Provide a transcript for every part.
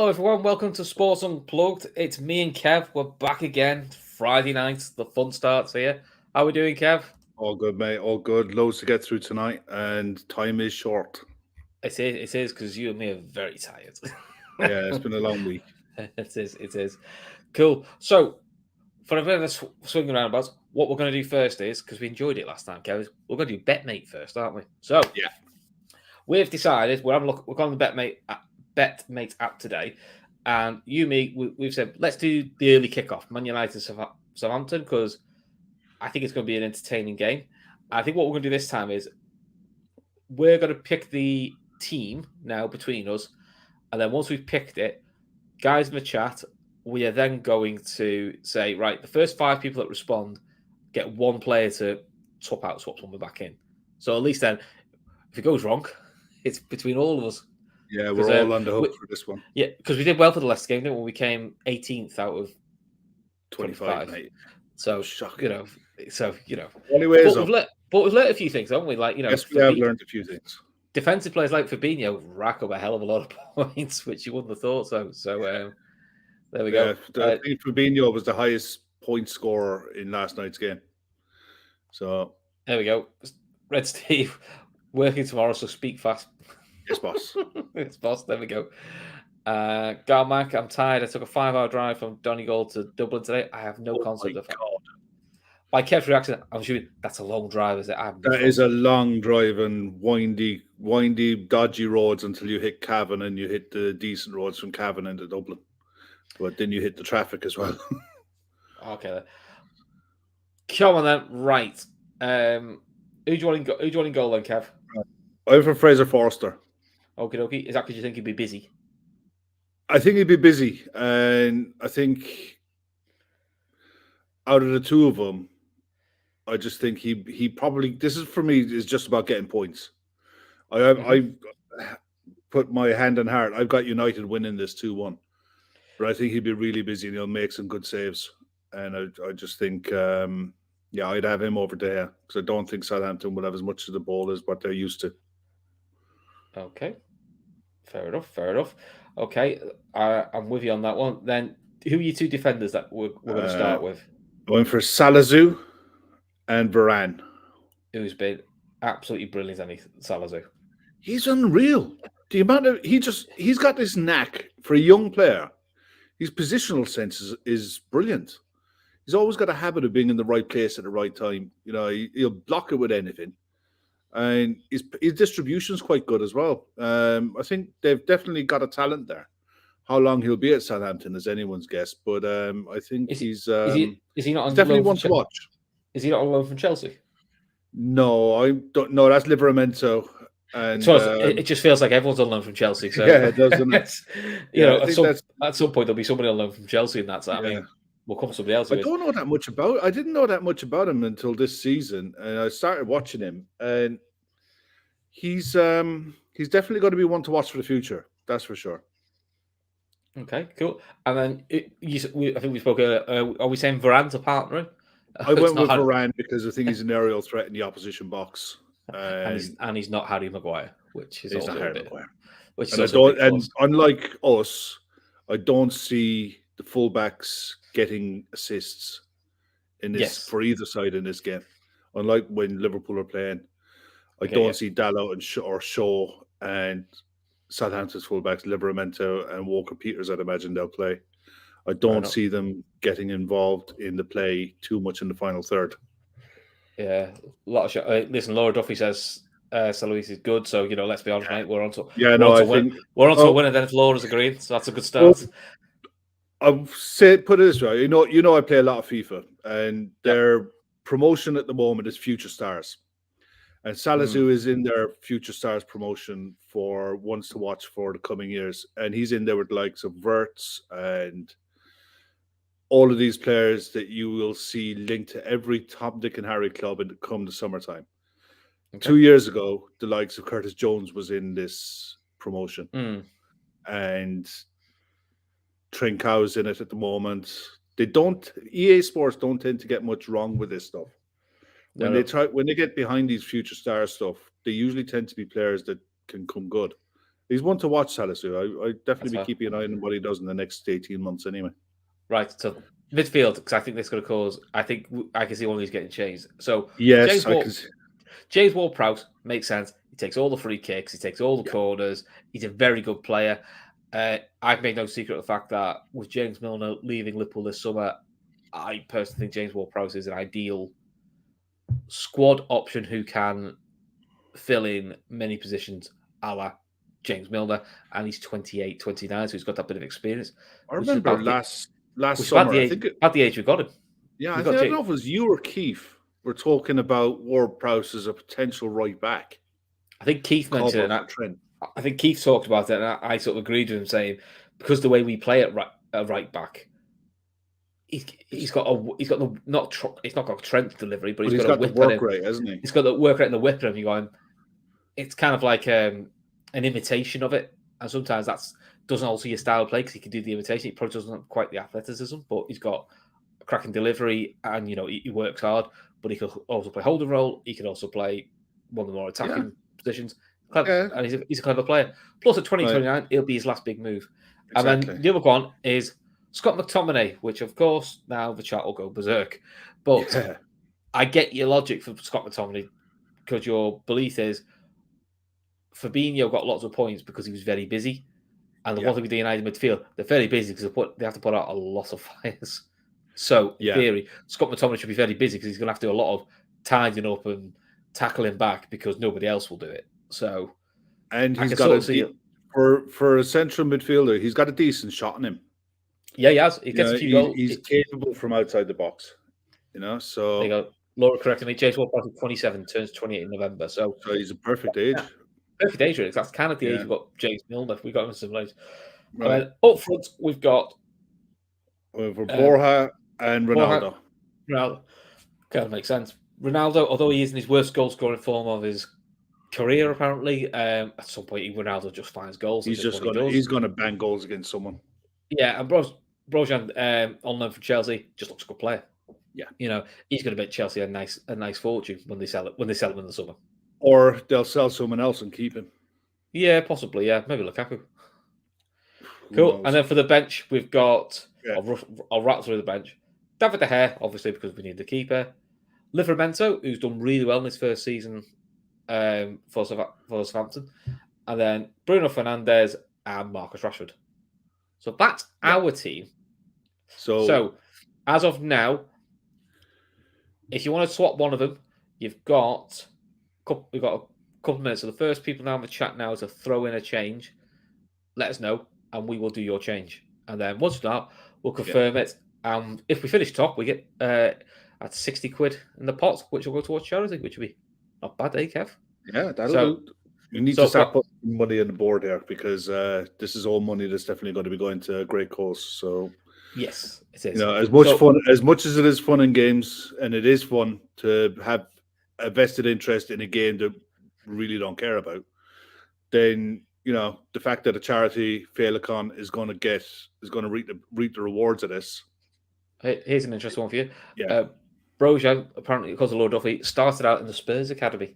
Hello, everyone. Welcome to Sports Unplugged. It's me and Kev. We're back again. Friday night. The fun starts here. How are we doing, Kev? All good, mate. All good. Loads to get through tonight, and time is short. It is because you and me are very tired. Yeah, it's been a long week. It is. Cool. So, for a bit of a swinging roundabouts, what we're going to do first is, because we enjoyed it last time, Kev, we're going to do Betmate first, aren't we? So, Yeah. We've decided, we're on the Betmate app today, and we've said, let's do the early kickoff, Man United Southampton, because I think it's going to be an entertaining game. I think what we're going to do this time is we're going to pick the team now between us, and then once we've picked it, guys in the chat, we are then going to say, right, the first 5 people that respond get one player to swap someone back in. So at least then, if it goes wrong, it's between all of us. Yeah, we're all on the hook for this one. Yeah, because we did well for the Leicester game, didn't we? We came 18th out of 25, mate. So, shocking. Anyways, but we've learned a few things, haven't we? Like, yes, we have learned a few things. Defensive players like Fabinho rack up a hell of a lot of points, which you wouldn't have thought so. So, there we go. I think Fabinho was the highest point scorer in last night's game. So there we go. Red Steve, working tomorrow, so speak fast. Yes, boss. Yes, boss. There we go. Garmac, I'm tired. I took a 5-hour drive from Donegal to Dublin today. I have no concept of it. By Kev's reaction, I'm assuming that's a long drive, is it? That is a long drive and windy, dodgy roads until you hit Cavan and you hit the decent roads from Cavan into Dublin. But then you hit the traffic as well. Okay. Come on then. Right. Who do you want in goal then, Kev? I'm for Fraser Forster. Okie dokie. Is that because you think he'd be busy? I think he'd be busy. And I think out of the two of them, I just think he probably, this is for me, is just about getting points. I put my hand on heart. I've got United winning this 2-1. But I think he'd be really busy and he'll make some good saves. And I just think, I'd have him over there because I don't think Southampton will have as much of the ball as what they're used to. Okay. Fair enough. Okay. I'm with you on that one. Then who are your 2 defenders that we're going to start with? Going for Salazar and Varane. Who's been absolutely brilliant, Salazar. He's unreal. The amount of he's got this knack for a young player. His positional sense is brilliant. He's always got a habit of being in the right place at the right time. You know, he'll block it with anything. And his distribution is quite good as well. I think they've definitely got a talent there. How long he'll be at Southampton is anyone's guess, but I think is he not on definitely one to watch. Is he not on loan from Chelsea? No, I don't know. That's Livramento. And it just feels like everyone's on loan from Chelsea. So yeah, it does, doesn't it? At some point there'll be somebody on loan from Chelsea, and that's I mean, will come somebody else. I don't know that much about. I didn't know that much about him until this season, and I started watching him, and he's definitely going to be one to watch for the future. That's for sure. Okay, cool. And then I think we spoke. Are we saying Varane to partner? I went with Varane because I think he's an aerial threat in the opposition box, and he's not Harry Maguire, which is also a bit. Which and unlike us, I don't see the fullbacks getting assists in this for either side in this game. Unlike when Liverpool are playing, I don't see Dalot and Shaw and Southampton's fullbacks, Livramento and Walker Peters. I'd imagine they'll play. I don't see them getting involved in the play too much in the final third. Yeah, a lot of shots. Listen, Laura Duffy says Luis is good, so let's be honest, mate. We're on to a win, and then if Laura's agreeing, so that's a good start. Well, I'll put it this way. I play a lot of FIFA, and their promotion at the moment is Future Stars, and Salazar is in their Future Stars promotion for ones to watch for the coming years, and he's in there with the likes of Wirtz and all of these players that you will see linked to every Tom, Dick, and Harry club come the summertime. Okay. 2 years ago, the likes of Curtis Jones was in this promotion, and Trincão's in it at the moment. EA Sports don't tend to get much wrong with this stuff. When they get behind these Future Star stuff, they usually tend to be players that can come good, He's one to watch, Salisu. I definitely That's be keeping an eye on what he does in the next 18 months anyway. Right, so midfield, because I think this is going to cause. I think I can see one of these getting changed. So Yes, James Ward-Prowse makes sense. He takes all the free kicks. He takes all the corners. He's a very good player. I've made no secret of the fact that with James Milner leaving Liverpool this summer, I personally think James Ward-Prowse is an ideal squad option who can fill in many positions a la James Milner, and he's 28, 29, so he's got that bit of experience. I remember last summer, at the age we got him. Yeah, I don't know if it was you or Keith were talking about Ward-Prowse as a potential right back. I think Keith mentioned it. I think Keith talked about it, and I sort of agreed with him, saying because the way we play at right back, he's not got Trent delivery, but he's got a whip the work rate, hasn't he? He's got the work rate and the whip, and you're going. It's kind of like an imitation of it, and sometimes that doesn't alter your style of play because he can do the imitation. He probably doesn't have quite the athleticism, but he's got a cracking delivery, and he works hard. But he could also play holding role. He can also play one of the more attacking positions. And he's a clever player. Plus, at 2029, it'll be his last big move. Exactly. And then the other one is Scott McTominay, which, of course, now the chat will go berserk. But I get your logic for Scott McTominay because your belief is Fabinho got lots of points because he was very busy. And the one thing with the United midfield, they're very busy because they have to put out a lot of fires. So, in theory, Scott McTominay should be very busy because he's going to have to do a lot of tidying up and tackling back because nobody else will do it. So, and he's got for a central midfielder, he's got a decent shot on him. Yeah, he has. He gets a few goals. He's capable from outside the box. So there you go. Laura corrected me. James Ward-Prowse is 27, turns 28 in November. So he's a perfect age. Yeah. Perfect age, really. That's kind of the age we've got James Milner. We got him in some age. Right. Up front, we've got Borja and Ronaldo. Ronaldo kind of makes sense. Ronaldo, although he is in his worst goal scoring form of his career, apparently, at some point, Ronaldo just finds goals. He's going to bang goals against someone. Yeah, and Brojan, on loan from Chelsea, just looks a good player. Yeah, he's going to make Chelsea a nice fortune when they sell him in the summer. Or they'll sell someone else and keep him. Yeah, possibly. Yeah, maybe Lukaku. Cool. And then for the bench, we've got. I'll rattle through the bench. David De Gea, obviously, because we need the keeper. Livramento, who's done really well in his first season for Southampton. And then Bruno Fernandes and Marcus Rashford. So that's our team. So as of now, if you want to swap one of them, we've got a couple of minutes. So the first people now in the chat now to throw in a change. Let us know, and we will do your change. And then once we start, we'll confirm it. And if we finish top, we get at 60 quid in the pot, which will go towards charity, which will be not bad, Kev? Yeah, that'll do. We need to start putting money on the board here because this is all money that's definitely going to be going to a great cause. So yes, it is. As much as it is fun in games, and it is fun to have a vested interest in a game that we really don't care about, then the fact that a charity Féileacáin is going to reap the rewards of this. Here's an interesting one for you. Yeah. Brojan, apparently because of Lord Duffy, started out in the Spurs academy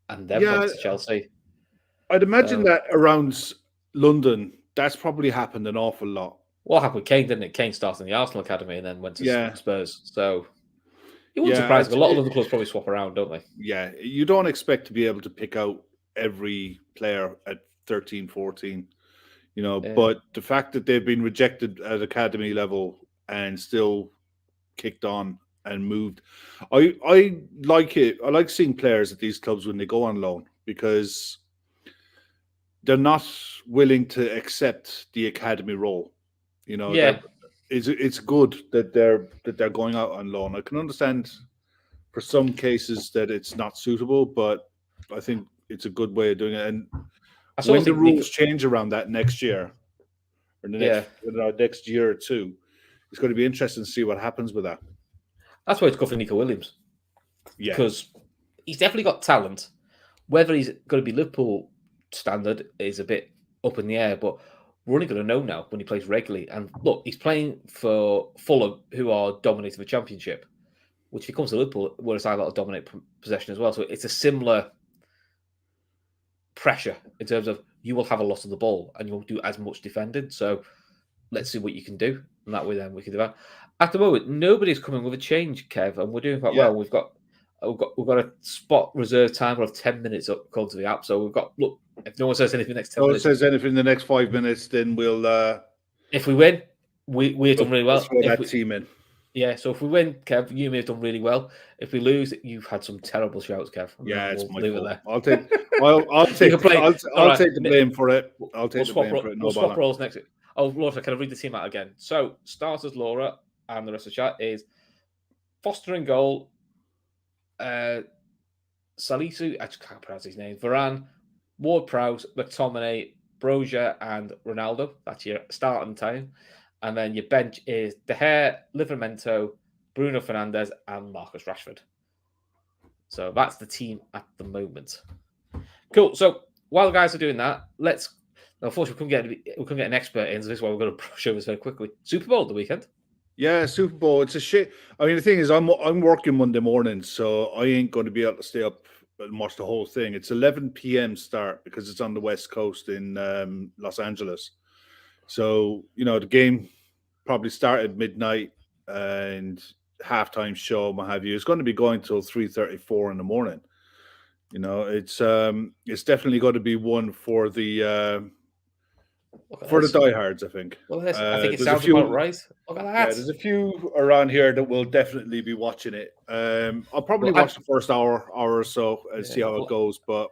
and then went to Chelsea. I'd imagine that around London, that's probably happened an awful lot. What happened with Kane, didn't it? Kane started in the Arsenal academy and then went to Spurs. So it wouldn't surprise me. A lot of other clubs probably swap around, don't they? Yeah. You don't expect to be able to pick out every player at 13, 14, but the fact that they've been rejected at academy level and still kicked on and moved. I like it. I like seeing players at these clubs when they go on loan because they're not willing to accept the academy role. It's good that they're going out on loan. I can understand for some cases that it's not suitable, but I think it's a good way of doing it. And when the rules change around that next year, or next year or two, it's going to be interesting to see what happens with that. That's why it's good for Nico Williams. Yeah. Because he's definitely got talent. Whether he's going to be Liverpool standard is a bit up in the air, but we're only going to know now when he plays regularly. And look, he's playing for Fulham, who are dominating the Championship, which if he comes to Liverpool, we'll decide to dominate possession as well. So it's a similar pressure in terms of you will have a lot of the ball and you won't do as much defending. So let's see what you can do. And that way then we can do that. At the moment, nobody's coming with a change, Kev, and we're doing quite well. We've got a spot reserve timer of 10 minutes up according to the app. So we've got, look, if no one says anything in the next 10 minutes. No one says anything in the next 5 minutes, then we'll if we win, we've done really well. Throw that team in. Yeah, so if we win, Kev, you may have done really well. If we lose, you've had some terrible shouts, Kev. Yeah, it's my fault. fault. I'll take the blame for it. I'll take the blame for it. We'll swap roles next week. Oh, Laura, can I read the team out again? So, starters, Laura, and the rest of the chat is Foster in goal, Salisu, I just can't pronounce his name, Varane, Ward-Prowse, McTominay, Brozier, and Ronaldo. That's your starting time. And then your bench is De Gea, Livramento, Bruno Fernandes, and Marcus Rashford. So that's the team at the moment. Cool. So while the guys are doing that, unfortunately, we couldn't get an expert in, so this is why we're going to brush over this very quickly. Super Bowl the weekend. Yeah, Super Bowl. It's a shit. I mean, the thing is, I'm working Monday morning, so I ain't going to be able to stay up and watch the whole thing. It's 11 p.m. start because it's on the West Coast in Los Angeles. So, the game probably started midnight and halftime show, what have you. It's going to be going till 3:34 in the morning. It's definitely going to be one for the diehards, I think. Well, I think it sounds about right. Look at that. Yeah, there's a few around here that will definitely be watching it. I'll probably watch the first hour or so and see how it goes. But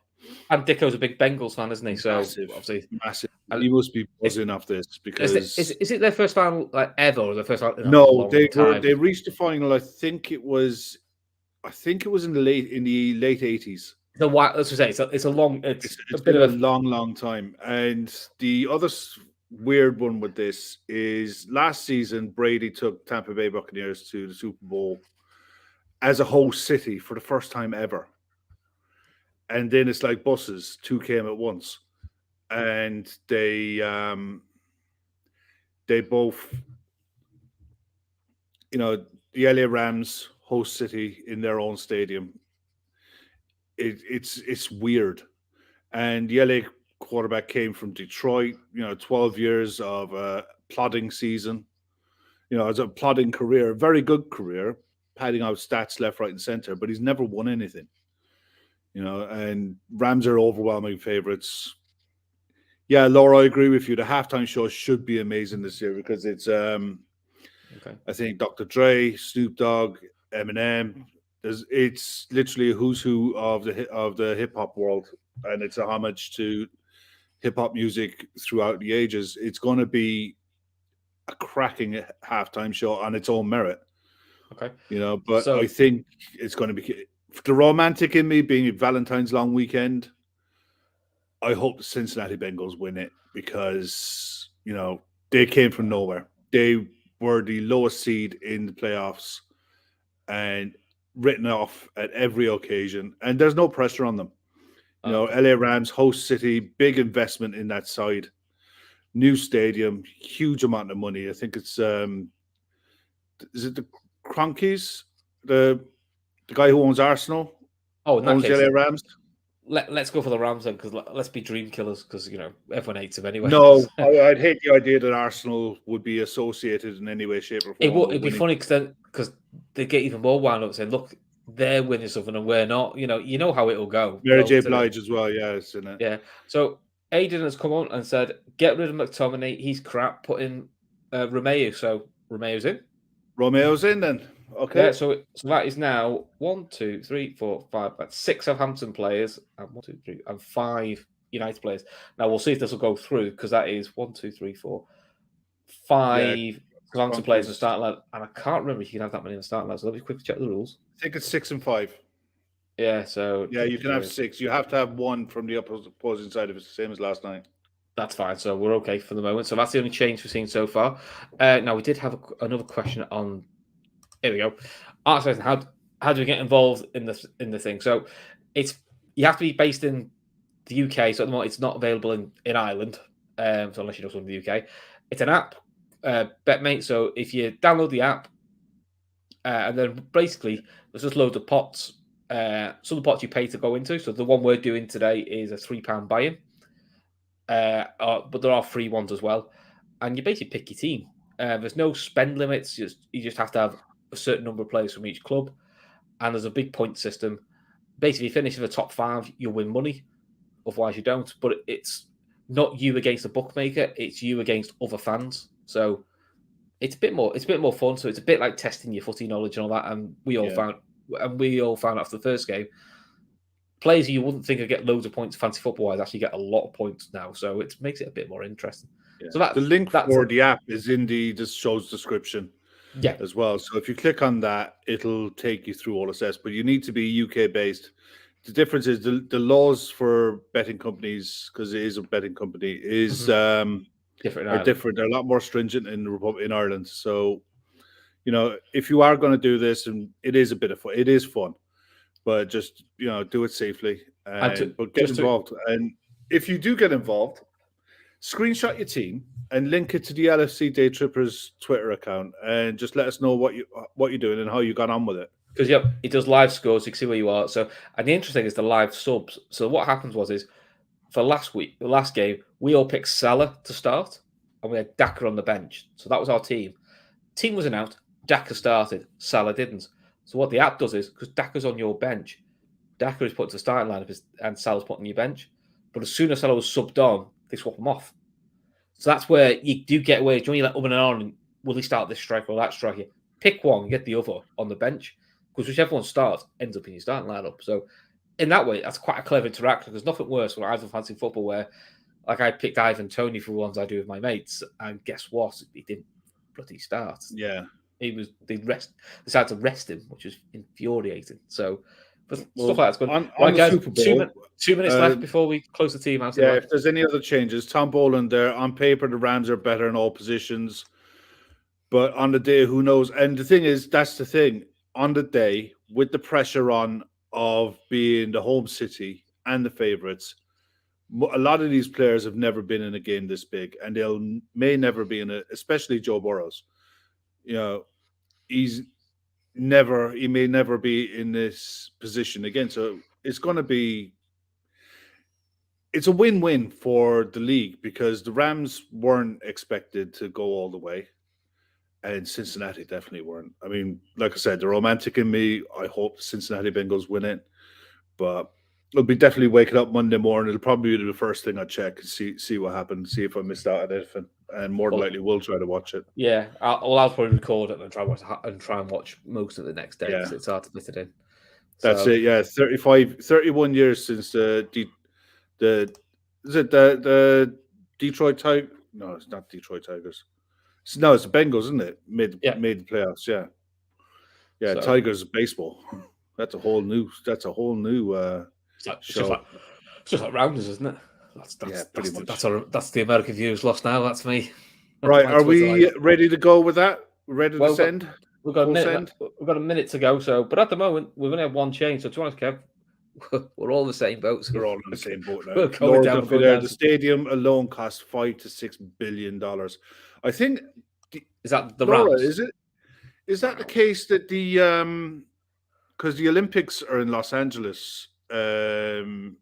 and Dicko's a big Bengals fan, isn't he? So obviously massive. He must be buzzing off this because is it their first final ever, or the first final? No, they reached the final. I think it was in the late 80s. Let's say it's a long long time. And the other weird one with this is last season Brady took Tampa Bay Buccaneers to the Super Bowl as a host city for the first time ever. And then it's like buses, two came at once. And they both, the LA Rams host city in their own stadium. It's weird. And the LA quarterback came from Detroit, 12 years of a plodding season, as a plodding career, very good career, padding out stats left, right, and center, but he's never won anything. And Rams are overwhelming favorites. Yeah, Laura, I agree with you. The halftime show should be amazing this year because it's, I think Dr. Dre, Snoop Dogg, Eminem. It's literally a who's who of the hip hop world, and it's a homage to hip hop music throughout the ages. It's going to be a cracking halftime show on its own merit. Okay, but I think it's going to be the romantic in me being Valentine's long weekend. I hope the Cincinnati Bengals win it because, they came from nowhere. They were the lowest seed in the playoffs and written off at every occasion. And there's no pressure on them. LA Rams, host city, big investment in that side. New stadium, huge amount of money. I think it's, is it the Kroenkes? The guy who owns Arsenal? Oh, in that owns case, LA Rams? Let's go for the Rams then, because let's be dream killers, because everyone hates them anyway. No, I'd hate the idea that Arsenal would be associated in any way, shape, or form. It'd be funny because they get even more wound up saying, "Look, they're winning something and we're not." You know how it'll go. Mary J. Blige as well, yeah, isn't it? Yeah. So Aiden has come on and said, "Get rid of McTominay. He's crap. Put in Romeo." So Romeo's in. Romeo's in then. Okay. Yeah, so that is now 1, 2, 3, 4, 5. That's 6 Southampton players and 1, 2, 3, and 5 United players. Now we'll see if this will go through because that is 1, 2, 3, 4, 5 Southampton players in the starting line, and I can't remember if you can have that many in the starting line. So let me quickly check the rules. I think it's 6 and 5. Yeah, so you can have 6. You have to have 1 from the opposing side if it's the same as last night. That's fine. So we're okay for the moment. So that's the only change we've seen so far. Now we did have another question on. Here we go. Ask how do we get involved in the thing? So you have to be based in the UK. So at the moment it's not available in Ireland. So unless you know someone in the UK, it's an app, Betmate. So if you download the app, and then basically there's just loads of pots Some of the pots you pay to go into. So the one we're doing today is a £3 buy-in. But there are free ones as well. And you basically pick your team. There's no spend limits. You just have to have a certain number of players from each club. And there's a big point system. Basically, if you finish in the top 5, you'll win money. Otherwise, you don't. But it's not you against the bookmaker. It's you against other fans. So it's a bit more fun. So it's a bit like testing your footy knowledge and all that. And we all found after the first game, players you wouldn't think would get loads of points fancy football-wise actually get a lot of points now. So it makes it a bit more interesting. Yeah. So the link for the app is in the show's description as well. So if you click on that, it'll take you through all the steps. But you need to be UK-based. The difference is the laws for betting companies, because it is a betting company, is different. They're a lot more stringent in Ireland. So, if you are going to do this, and it is a bit of fun, it is fun. But just, do it safely but get involved. And if you do get involved, screenshot your team and link it to the LFC Daytrippers Twitter account and just let us know what you're doing and how you got on with it. Because, it does live scores. You can see where you are. So, and the interesting is the live subs. So what happens is for the last game, we all picked Salah to start and we had Daka on the bench. So that was our team. Team was announced. Daka started. Salah didn't. So what the app does is, because Daka's on your bench, Daka is put to the starting lineup and Salah's put on your bench. But as soon as Salah was subbed on, they swap him off. So that's where you do get away. When you let up and on, will he start this striker or that striker? Pick one, get the other on the bench. Because whichever one starts ends up in your starting lineup. So in that way, that's quite a clever interaction. There's nothing worse when I was fancy football where, like, I picked Ivan Toney for ones I do with my mates, and guess what? He didn't bloody start. Yeah. They decided to rest him, which is infuriating. So, stuff like that's good. On guys, Super Bowl, 2 minutes left before we close the team out. Yeah, if there's any other changes, Tom Boland there. On paper, the Rams are better in all positions. But on the day, who knows? And the thing is, that's the thing. On the day, with the pressure on of being the home city and the favourites, a lot of these players have never been in a game this big, and may never be in it, especially Joe Burrows. He may never be in this position again. So it's a win-win for the league because the Rams weren't expected to go all the way. And Cincinnati definitely weren't. I mean, like I said, the romantic in me, I hope the Cincinnati Bengals win it. But it'll be definitely waking up Monday morning. It'll probably be the first thing I check and see what happened, see if I missed out on anything. And more than likely, we'll try to watch it. Yeah, I'll probably record it and try and watch most of the next day because it's hard to fit it in. That's it. Yeah, 31 years since the Detroit Tigers? No, it's not Detroit Tigers. No, it's the Bengals, isn't it? Made the playoffs. Yeah. Tigers baseball. That's a whole new. It's just like Rounders, isn't it? That's the American views lost now. That's me. Right, are we ready to go with that? Ready to send? We've got a minute to go. So, but at the moment we've only had one change. So, to be honest, Kev, we're all in the same boat. We're all in the same boat now. The stadium alone costs $5 to $6 billion. I think. Is that the Rams? Is that the case that because the Olympics are in Los Angeles after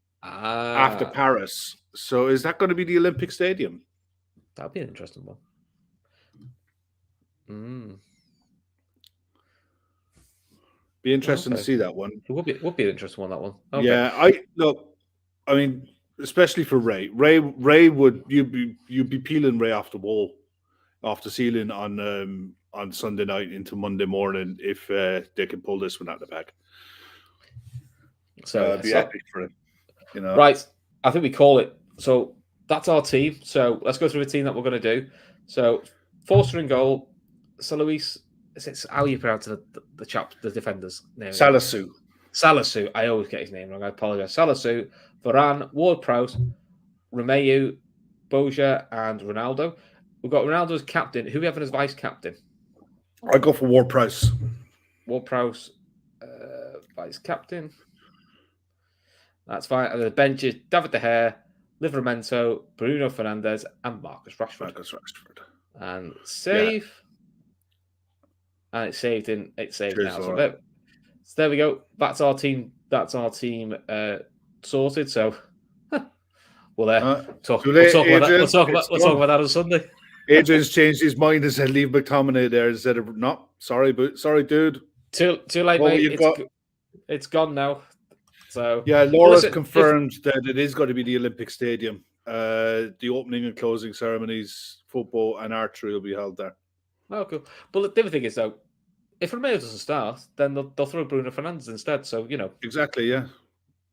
Paris? So is that going to be the Olympic Stadium? That'd be an interesting one. Be interesting to see that one. It would be an interesting one. That one. Okay. Yeah, I mean, especially for Ray. Ray would you'd be peeling Ray off the wall, off the ceiling on Sunday night into Monday morning if they can pull this one out of the bag. So it'd be epic for him. Right. I think we call it. So that's our team. So let's go through the team that we're going to do. So Forster in goal. Salois. It's how you pronounce the defender's name. Salisu. I always get his name wrong. I apologize. Salisu, Varane, Ward-Prowse, Romeu, Boja, and Ronaldo. We've got Ronaldo as captain. Who we have as vice captain? I go for Ward-Prowse. Ward-Prowse, vice captain. That's fine. And the bench is David De Gea, Livramento, Bruno Fernandes, and Marcus Rashford. And save. Yeah. And it's saved now. So there we go. That's our team that's our team sorted. So we'll talk. Too We'll late, talk about that. Adrian. We'll talk about that on Sunday. Adrian's changed his mind and said leave McTominay there instead of no. Sorry, dude. Too late, mate. It's gone now. So yeah, Laura's confirmed that it is going to be the Olympic Stadium. The opening and closing ceremonies, football and archery will be held there. Oh, cool. But the other thing is, though, if Romeo doesn't start, then they'll throw Bruno Fernandes instead. So, Exactly, yeah.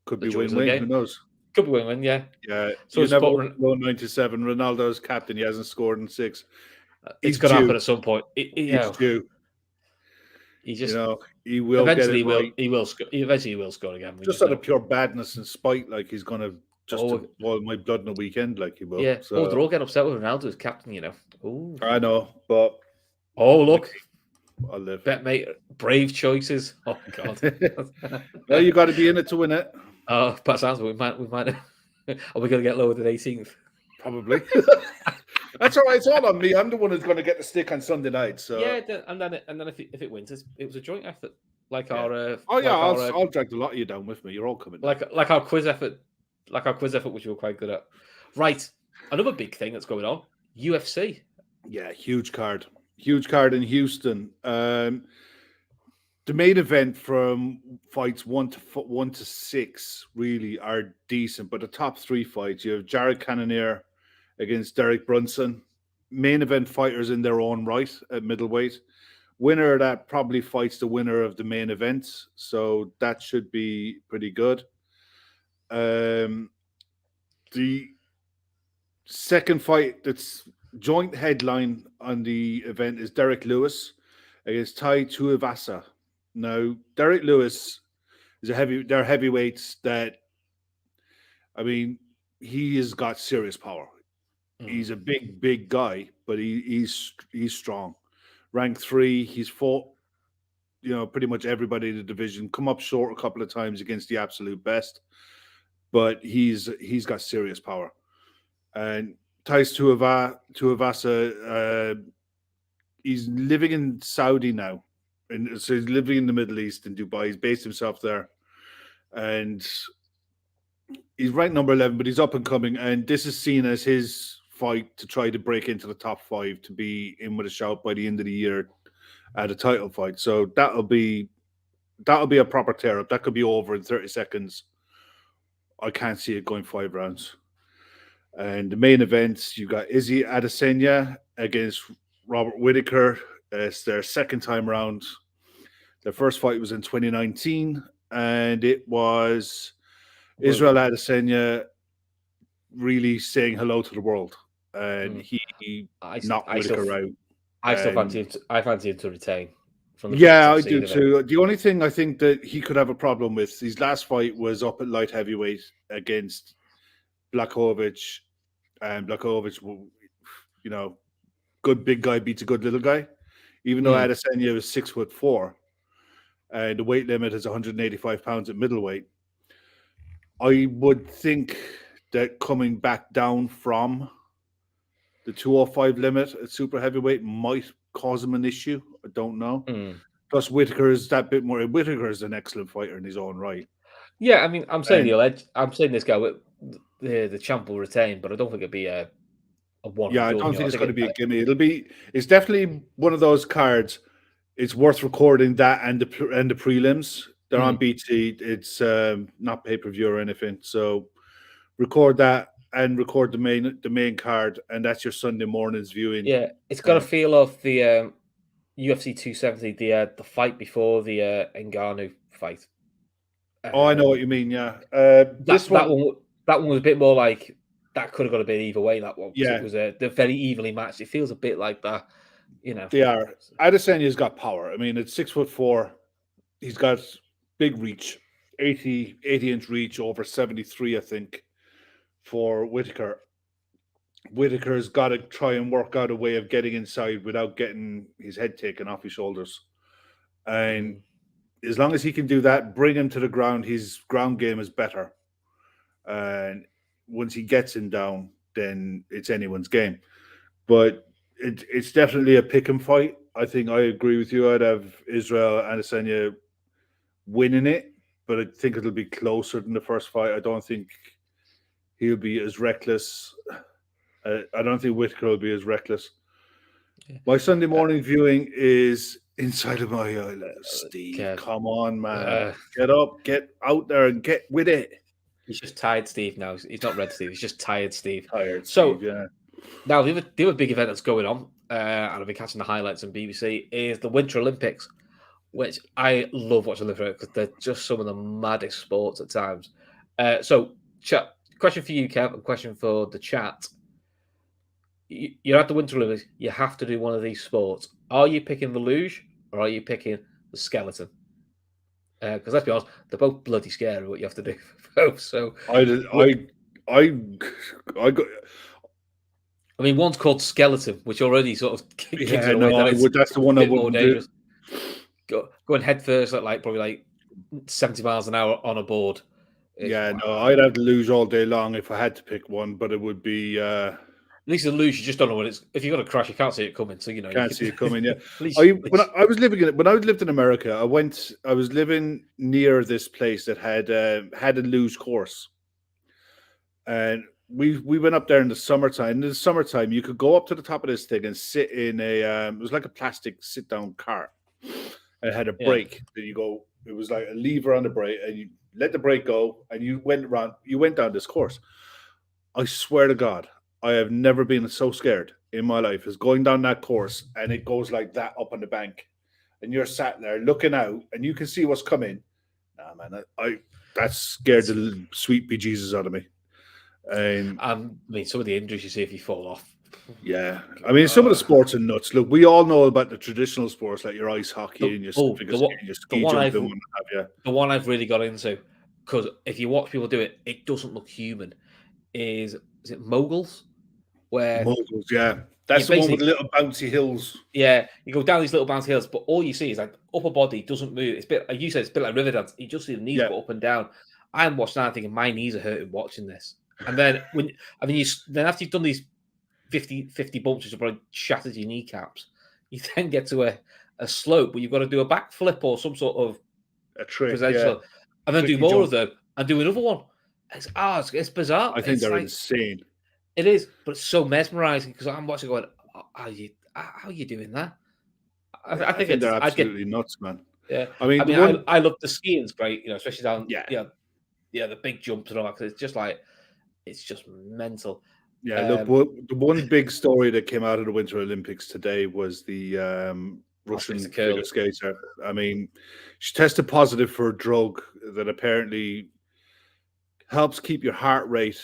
Could be win-win. Who knows? Could be win-win, yeah. Yeah. So you never know 97. Ronaldo's captain. He hasn't scored in 6. It's going to happen at some point. He's due. He just, he will eventually get it right. He will score. Eventually, he will score again. Just out of pure badness and spite, like he's going to boil my blood in a weekend, like he will. Yeah. So. They're all getting upset with Ronaldo as captain, Ooh. I know, but look, I'll live. Betmate, brave choices. Oh God. Well, you got to be in it to win it. Oh, that sounds. We might. Are we going to get lower than 18th? Probably. That's all right. It's all on me. I'm the one who's going to get the stick on Sunday night. So yeah, and then if it wins, it was a joint effort. Like our. I'll drag the lot of you down with me. You're all coming. Like our quiz effort, which we were quite good at. Right, another big thing that's going on: UFC. Yeah, huge card in Houston. The main event from fights 1 to 6 really are decent, but the top 3 fights, you have Jared Cannonier against Derek Brunson. Main event fighters in their own right at middleweight. Winner of that probably fights the winner of the main event, so that should be pretty good. The second fight that's joint headline on the event is Derek Lewis against Tai Tuivasa. Now, Derek Lewis is they're heavyweights that, I mean, he has got serious power. He's a big guy, but he's strong. Rank 3, he's fought, pretty much everybody in the division, come up short a couple of times against the absolute best, but he's got serious power. And Thais Tuivasa, he's living in Saudi now. And so he's living in the Middle East in Dubai. He's based himself there. And he's ranked number 11, but he's up and coming. And this is seen as his fight to try to break into the top 5 to be in with a shout by the end of the year at a title fight. So that'll be a proper tear up. That could be over in 30 seconds. I can't see it going 5 rounds. And the main events, you got Izzy Adesanya against Robert Whittaker. It's their second time around. Their first fight was in 2019, and it was Israel Adesanya really saying hello to the world. And he knocked Whittaker out. I fancy him to retain. I do too. The only thing I think that he could have a problem with, his last fight was up at light heavyweight against Blachowicz. And Blachowicz, good big guy beats a good little guy. Even though Adesanya was 6'4", and the weight limit is 185 pounds at middleweight, I would think that coming back down from the 205 limit at super heavyweight might cause him an issue. I don't know. Plus, Whittaker is that bit more. Whittaker is an excellent fighter in his own right. Yeah, I mean, I'm saying this guy, the champ will retain, but I don't think it'd be a one. Yeah, I don't think it's going to be a gimme. It's definitely one of those cards. It's worth recording that and the prelims. They're on BT. It's not pay-per-view or anything. So record that and record the main card, and that's your Sunday morning's viewing. Yeah, it's got a feel of the UFC 270, the fight before the Ngannou fight. I know what you mean. Yeah, that one was a bit more like that. Could have got a bit either way. That one, yeah, it was they're very evenly matched. It feels a bit like that, They are. Adesanya's got power. I mean, it's 6'4". He's got big reach, 80-inch reach, over 73, I think, for Whittaker. Whittaker's got to try and work out a way of getting inside without getting his head taken off his shoulders. And as long as he can do that, bring him to the ground, his ground game is better. And once he gets him down, then it's anyone's game. But it's definitely a pick and fight. I think I agree with you. I'd have Israel Adesanya winning it. but I think it'll be closer than the first fight. I don't think he'll be as reckless. I don't think Whittaker will be as reckless. Yeah. My Sunday morning viewing is inside of my eye. Steve, Kev, come on, man. Get up, get out there and get with it. He's just tired, Steve, now. He's not red, Steve. He's just tired, Steve. Tired, Steve, yeah. Now, the other big event that's going on, and I've been catching the highlights on BBC, is the Winter Olympics, which I love watching live because they're just some of the maddest sports at times. So, question for you, Kev, and question for the chat. You're at the Winter Olympics. You have to do one of these sports. Are you picking the luge or are you picking the skeleton? Because let's be honest, they're both bloody scary. What you have to do for both. So I mean, one's called skeleton, which already sort of gives it away. That's the one I would do. Going head first at probably 70 miles an hour on a board. I'd have to luge all day long if I had to pick one, but it would be. At least the luge, you just don't know when it's. If you're going to crash, you can't see it coming. So can't see it coming. Yeah. When I lived in America, I was living near this place that had a luge course, and we went up there in the summertime. In the summertime, you could go up to the top of this thing and sit in a. It was like a plastic sit-down cart. It had a brake that you go. It was like a lever on the brake, and you let the brake go, and you went around. You went down this course. I swear to God, I have never been so scared in my life as going down that course, and it goes like that up on the bank, and you're sat there looking out, and you can see what's coming. Nah, man, that scared the sweet bejesus out of me. And I mean, some of the injuries you see if you fall off. Yeah, I mean, some of the sports are nuts. Look, we all know about the traditional sports like your ice hockey and your ski jumping. The one I've really got into, because if you watch people do it, it doesn't look human. Is it moguls? Moguls, yeah. That's the one with the little bouncy hills. Yeah, you go down these little bouncy hills, but all you see is upper body doesn't move. It's a bit, like you said, it's a bit like river dance. You just see the knees go up and down. I'm watching that thinking my knees are hurting watching this. And then then after you've done these 50 bumps, which have probably shattered your kneecaps, you then get to a slope where you've got to do a backflip or some sort of a trick, and then do more of them and do another one. It's bizarre. I think they're insane. It is, but it's so mesmerizing because I'm watching going, how are you doing that? I think they're absolutely nuts, man. Yeah, I love the skiing's great, especially down the big jumps and all that. It's just mental. Yeah, look, the one big story that came out of the Winter Olympics today was the Russian figure skater. I mean, she tested positive for a drug that apparently helps keep your heart rate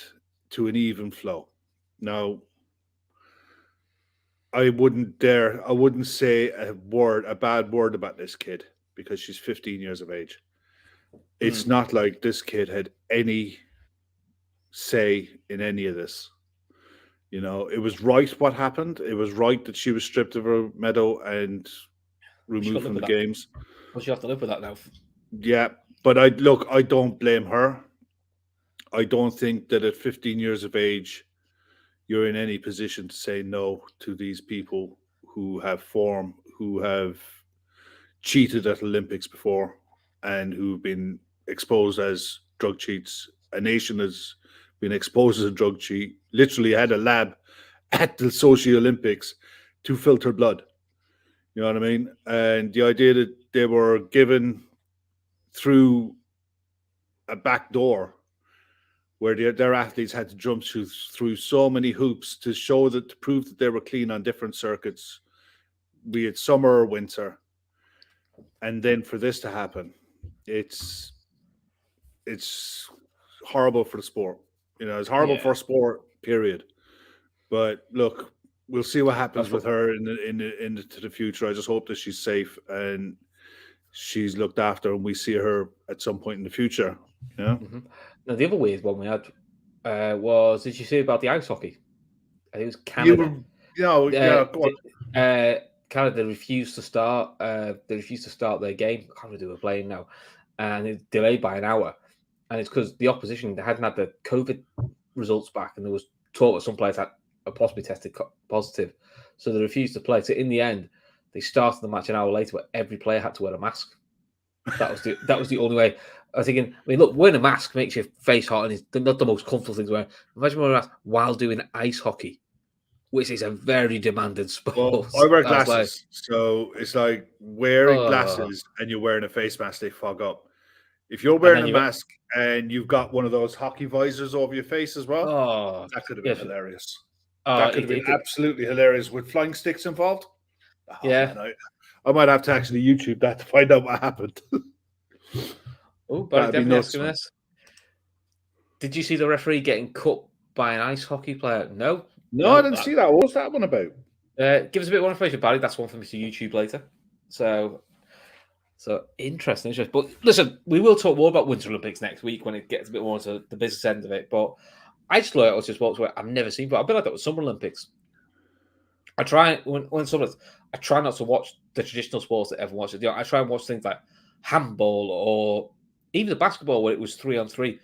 to an even flow. Now, I wouldn't say a bad word about this kid because she's 15 years of age. It's not like this kid had any say in any of this. It was right what happened. It was right that she was stripped of her medal and removed from the games. Well, she'll have to live with that now. Yeah, but I don't blame her. I don't think that at 15 years of age, you're in any position to say no to these people who have cheated at Olympics before and who've been exposed as drug cheats. A nation has been exposed as a drug cheat, literally had a lab at the Sochi Olympics to filter blood. You know what I mean? And the idea that they were given through a back door where their athletes had to jump through so many hoops to prove that they were clean on different circuits, be it summer or winter. And then for this to happen, it's horrible for the sport. It's horrible for sport, period. But look, we'll see what happens with her into the future. I just hope that she's safe and she's looked after, and we see her at some point in the future. Mm-hmm. Now, the other weird one we had was, did you see about the ice hockey? I think it was Canada. Go on. Canada refused to start. They refused to start their game. I can't remember who they were playing now, and it's delayed by an hour. And it's because the opposition, they hadn't had the COVID results back, and there was talk that some players had possibly tested positive, so they refused to play. So in the end, they started the match an hour later, where every player had to wear a mask. That was the only way. I was thinking, look, wearing a mask makes your face hot and it's not the most comfortable thing to wear. Imagine wearing a mask while doing ice hockey, which is a very demanding sport. Well, I wear was like, glasses, so it's like wearing Oh. glasses and you're wearing a face mask, they fog up. If you're And wearing then a mask and you've got one of those hockey visors over your face as well, that could have been hilarious. That could have been absolutely hilarious with flying sticks involved. Oh, yeah. Man, I might have to actually YouTube that to find out what happened. Oh, but definitely asking this. Did you see the referee getting cut by an ice hockey player? No, I didn't see that. What was that one about? Give us a bit more information, Barry. That's one for me to YouTube later. So interesting. But listen, we will talk more about Winter Olympics next week when it gets a bit more to the business end of it. But I just look at sports where I've never seen, but I've been like that with Summer Olympics. I try I try not to watch the traditional sports that everyone watches. I try and watch things like handball or even the basketball where it was 3-on-3,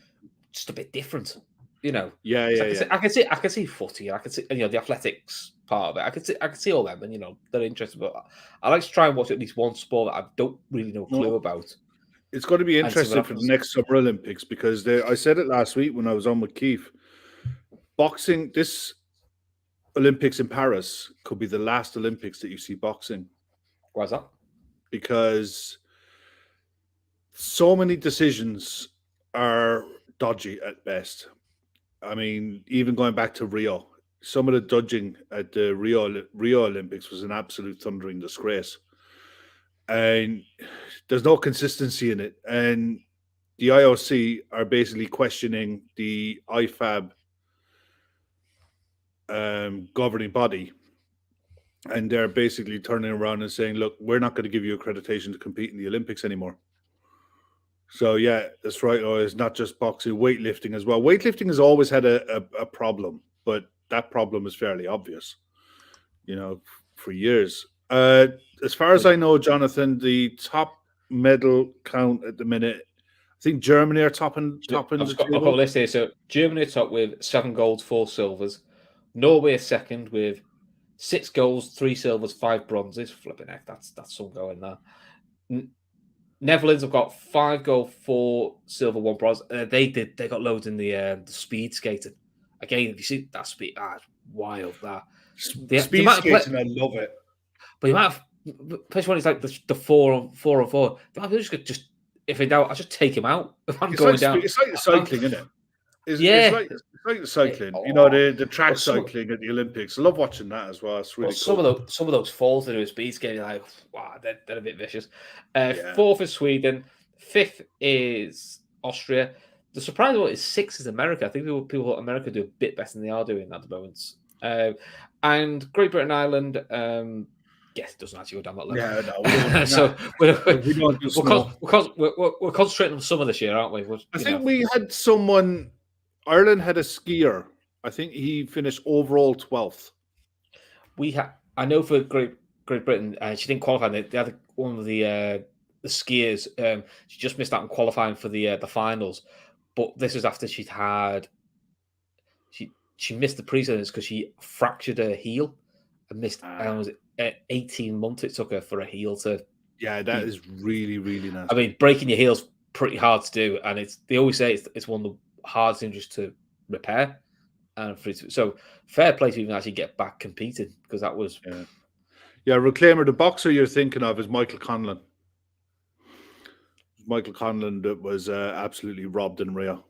just a bit different. I can see footy. I can see the athletics part of it. I can see all them, and they're interesting. But I like to try and watch at least one sport that I don't really know a clue about. It's going to be interesting for the next Summer Olympics because I said it last week when I was on with Keith. Boxing, this Olympics in Paris could be the last Olympics that you see boxing. Why is that? Because so many decisions are dodgy at best. I mean, even going back to Rio, some of the judging at the Rio Olympics was an absolute thundering disgrace. And there's no consistency in it. And the IOC are basically questioning the IFAB governing body. And they're basically turning around and saying, look, we're not going to give you accreditation to compete in the Olympics anymore. So, yeah, that's right. It's not just boxing, weightlifting as well. Weightlifting has always had a problem, but that problem is fairly obvious, for years. As far as I know, Jonathan, the top medal count at the minute, I think Germany are topping the table. I've got a list here. So Germany are top with 7 golds, 4 silvers. Norway is second with 6 golds, 3 silvers, 5 bronzes. Flipping heck, that's some going there. Netherlands have got 5 gold, 4 silver, 1 bronze. They got loads in the speed skating. Again, if you see that speed, it's wild. That speed skating, I love it. But you might have, especially when it's like the 4-on-4. Just if in doubt, I just take him out. If I'm going down, it's like the cycling, isn't it? It's like the cycling. The track cycling at the Olympics. I love watching that as well. It's really cool. Some of those falls to do a speed skating, like wow, they're a bit vicious. 4th is Sweden. 5th is Austria. The surprising one is 6th is America. I think people thought America do a bit better than they are doing at the moment. And Great Britain, Ireland. Yes, it doesn't actually go down that level. Yeah, no. So we're concentrating on summer this year, aren't we? I think we had someone. Ireland had a skier. I think he finished overall 12th. I know for Great Britain, she didn't qualify. They had one of the skiers. She just missed out on qualifying for the finals. But this was after she missed the pre-seasons because she fractured her heel and missed. Was it 18 months it took her for a heel to. Yeah, that is really, really nasty. I mean, breaking your heel's pretty hard to do, and they always say it's one of the hardest injuries to repair. And so fair play to even actually get back competing because that was. Yeah, Reclaimer, the boxer you're thinking of is Michael Conlon. Michael Conlon that was absolutely robbed in Rio.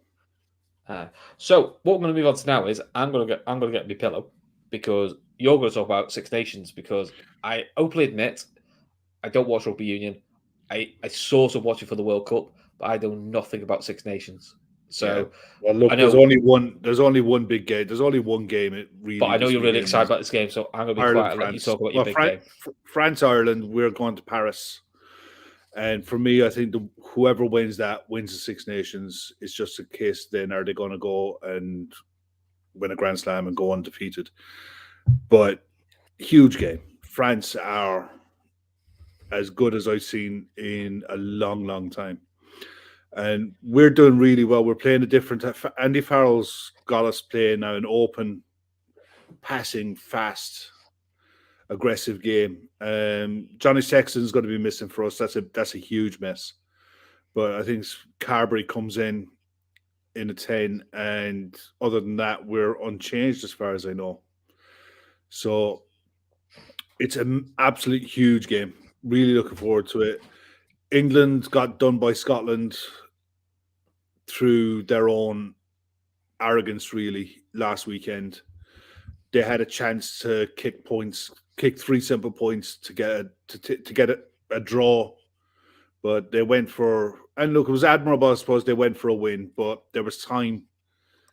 So what we're going to move on to now is I'm going to get my pillow because you're going to talk about Six Nations because I openly admit I don't watch rugby union. I sort of watch it for the World Cup, but I know nothing about Six Nations. So well, look, there's only one big game. There's only one game. It really. But I know you're really excited about this game, so I'm going to be quiet and let you talk about your big game. France, Ireland. We're going to Paris. And for me, I think whoever wins the Six Nations. It's just a case then are they going to go and win a Grand Slam and go undefeated? But huge game. France are as good as I've seen in a long, long time. And we're doing really well. We're playing a different... Andy Farrell's got us playing now an open, passing, fast, aggressive game. Johnny Sexton's going to be missing for us. That's a huge mess. But I think Carberry comes in a 10, and other than that, we're unchanged as far as I know. So it's an absolute huge game. Really looking forward to it. England got done by Scotland through their own arrogance, really, last weekend. They had a chance to kick 3 simple points to get a draw, but they went for, and look, it was admirable, I suppose. They went for a win, but there was time.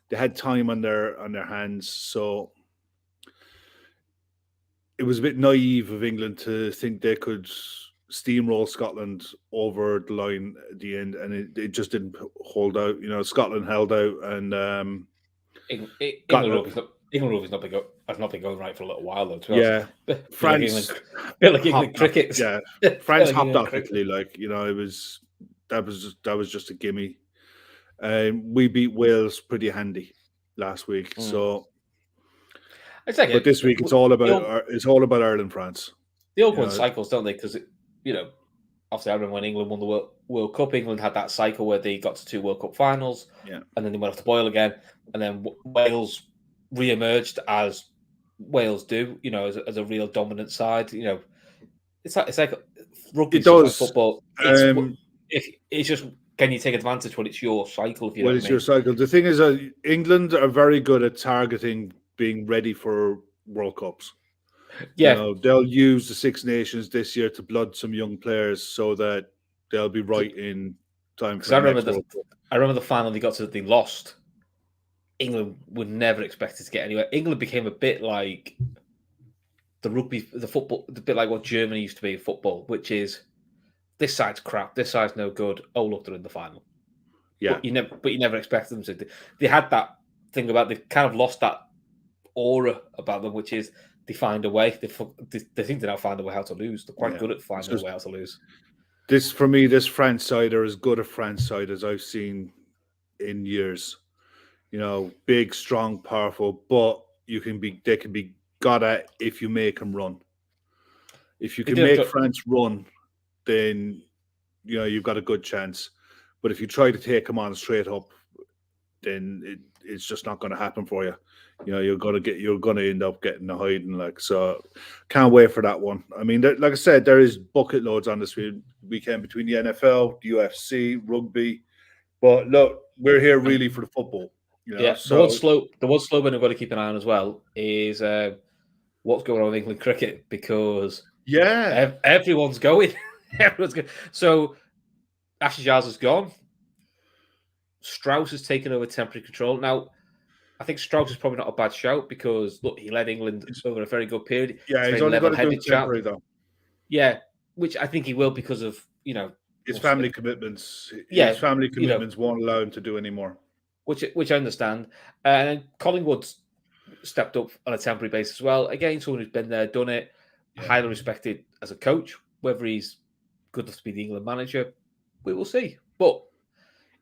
They had time on their hands, so it was a bit naive of England to think they could steamroll Scotland over the line at the end, and it just didn't hold out. Scotland held out, and England has not been going right for a little while though. To be honest. France, bit like England cricket. Yeah, France hopped off quickly. That was just a gimme, and we beat Wales pretty handy last week. So, but this week it's all about Ireland, France. The old one cycles, don't they? Because obviously, I remember when England won the World Cup. England had that cycle where they got to 2 World Cup finals, and then they went off the boil again, and then Wales re-emerged as Wales do, as a real dominant side. It's like rugby. It does. Like football. It's just, can you take advantage when it's your cycle? It's your cycle. The thing is, England are very good at targeting being ready for World Cups. Yeah, they'll use the Six Nations this year to blood some young players so that they'll be right in time for the next World Cup. I remember the final they got to, they lost. England were never expected to get anywhere. England became a bit like the rugby, the football, a bit like what Germany used to be in football, which is this side's crap, this side's no good. Oh, look, they're in the final. Yeah, but you never expected them to. They had that thing about, they kind of lost that aura about them, which is they find a way. They think they now find a way how to lose. They're quite good at finding a way how to lose. This, for me, this France side are as good a France side as I've seen in years. Big, strong, powerful, but they can be got at if you make them run. If you can make France run, then you've got a good chance. But if you try to take them on straight up, then it's just not going to happen for you. You're going to end up getting a hiding. So can't wait for that one. I mean, like I said, there is bucket loads on this weekend between the NFL, the UFC, rugby. But look, we're here really for the football. The one slow one we've got to keep an eye on as well is what's going on with England cricket, because everyone's going. Everyone's going. So Ashley Giles is gone. Strauss has taken over temporary control. Now, I think Strauss is probably not a bad shout because, look, he led England over a very good period. Yeah, he's only got to do temporary, though. Yeah, which I think he will because of, his family commitments. Yeah, his family commitments won't allow him to do anymore. Which I understand. And Collingwood's stepped up on a temporary basis as well. Again, someone who's been there, done it, highly respected as a coach. Whether he's good enough to be the England manager, we will see. But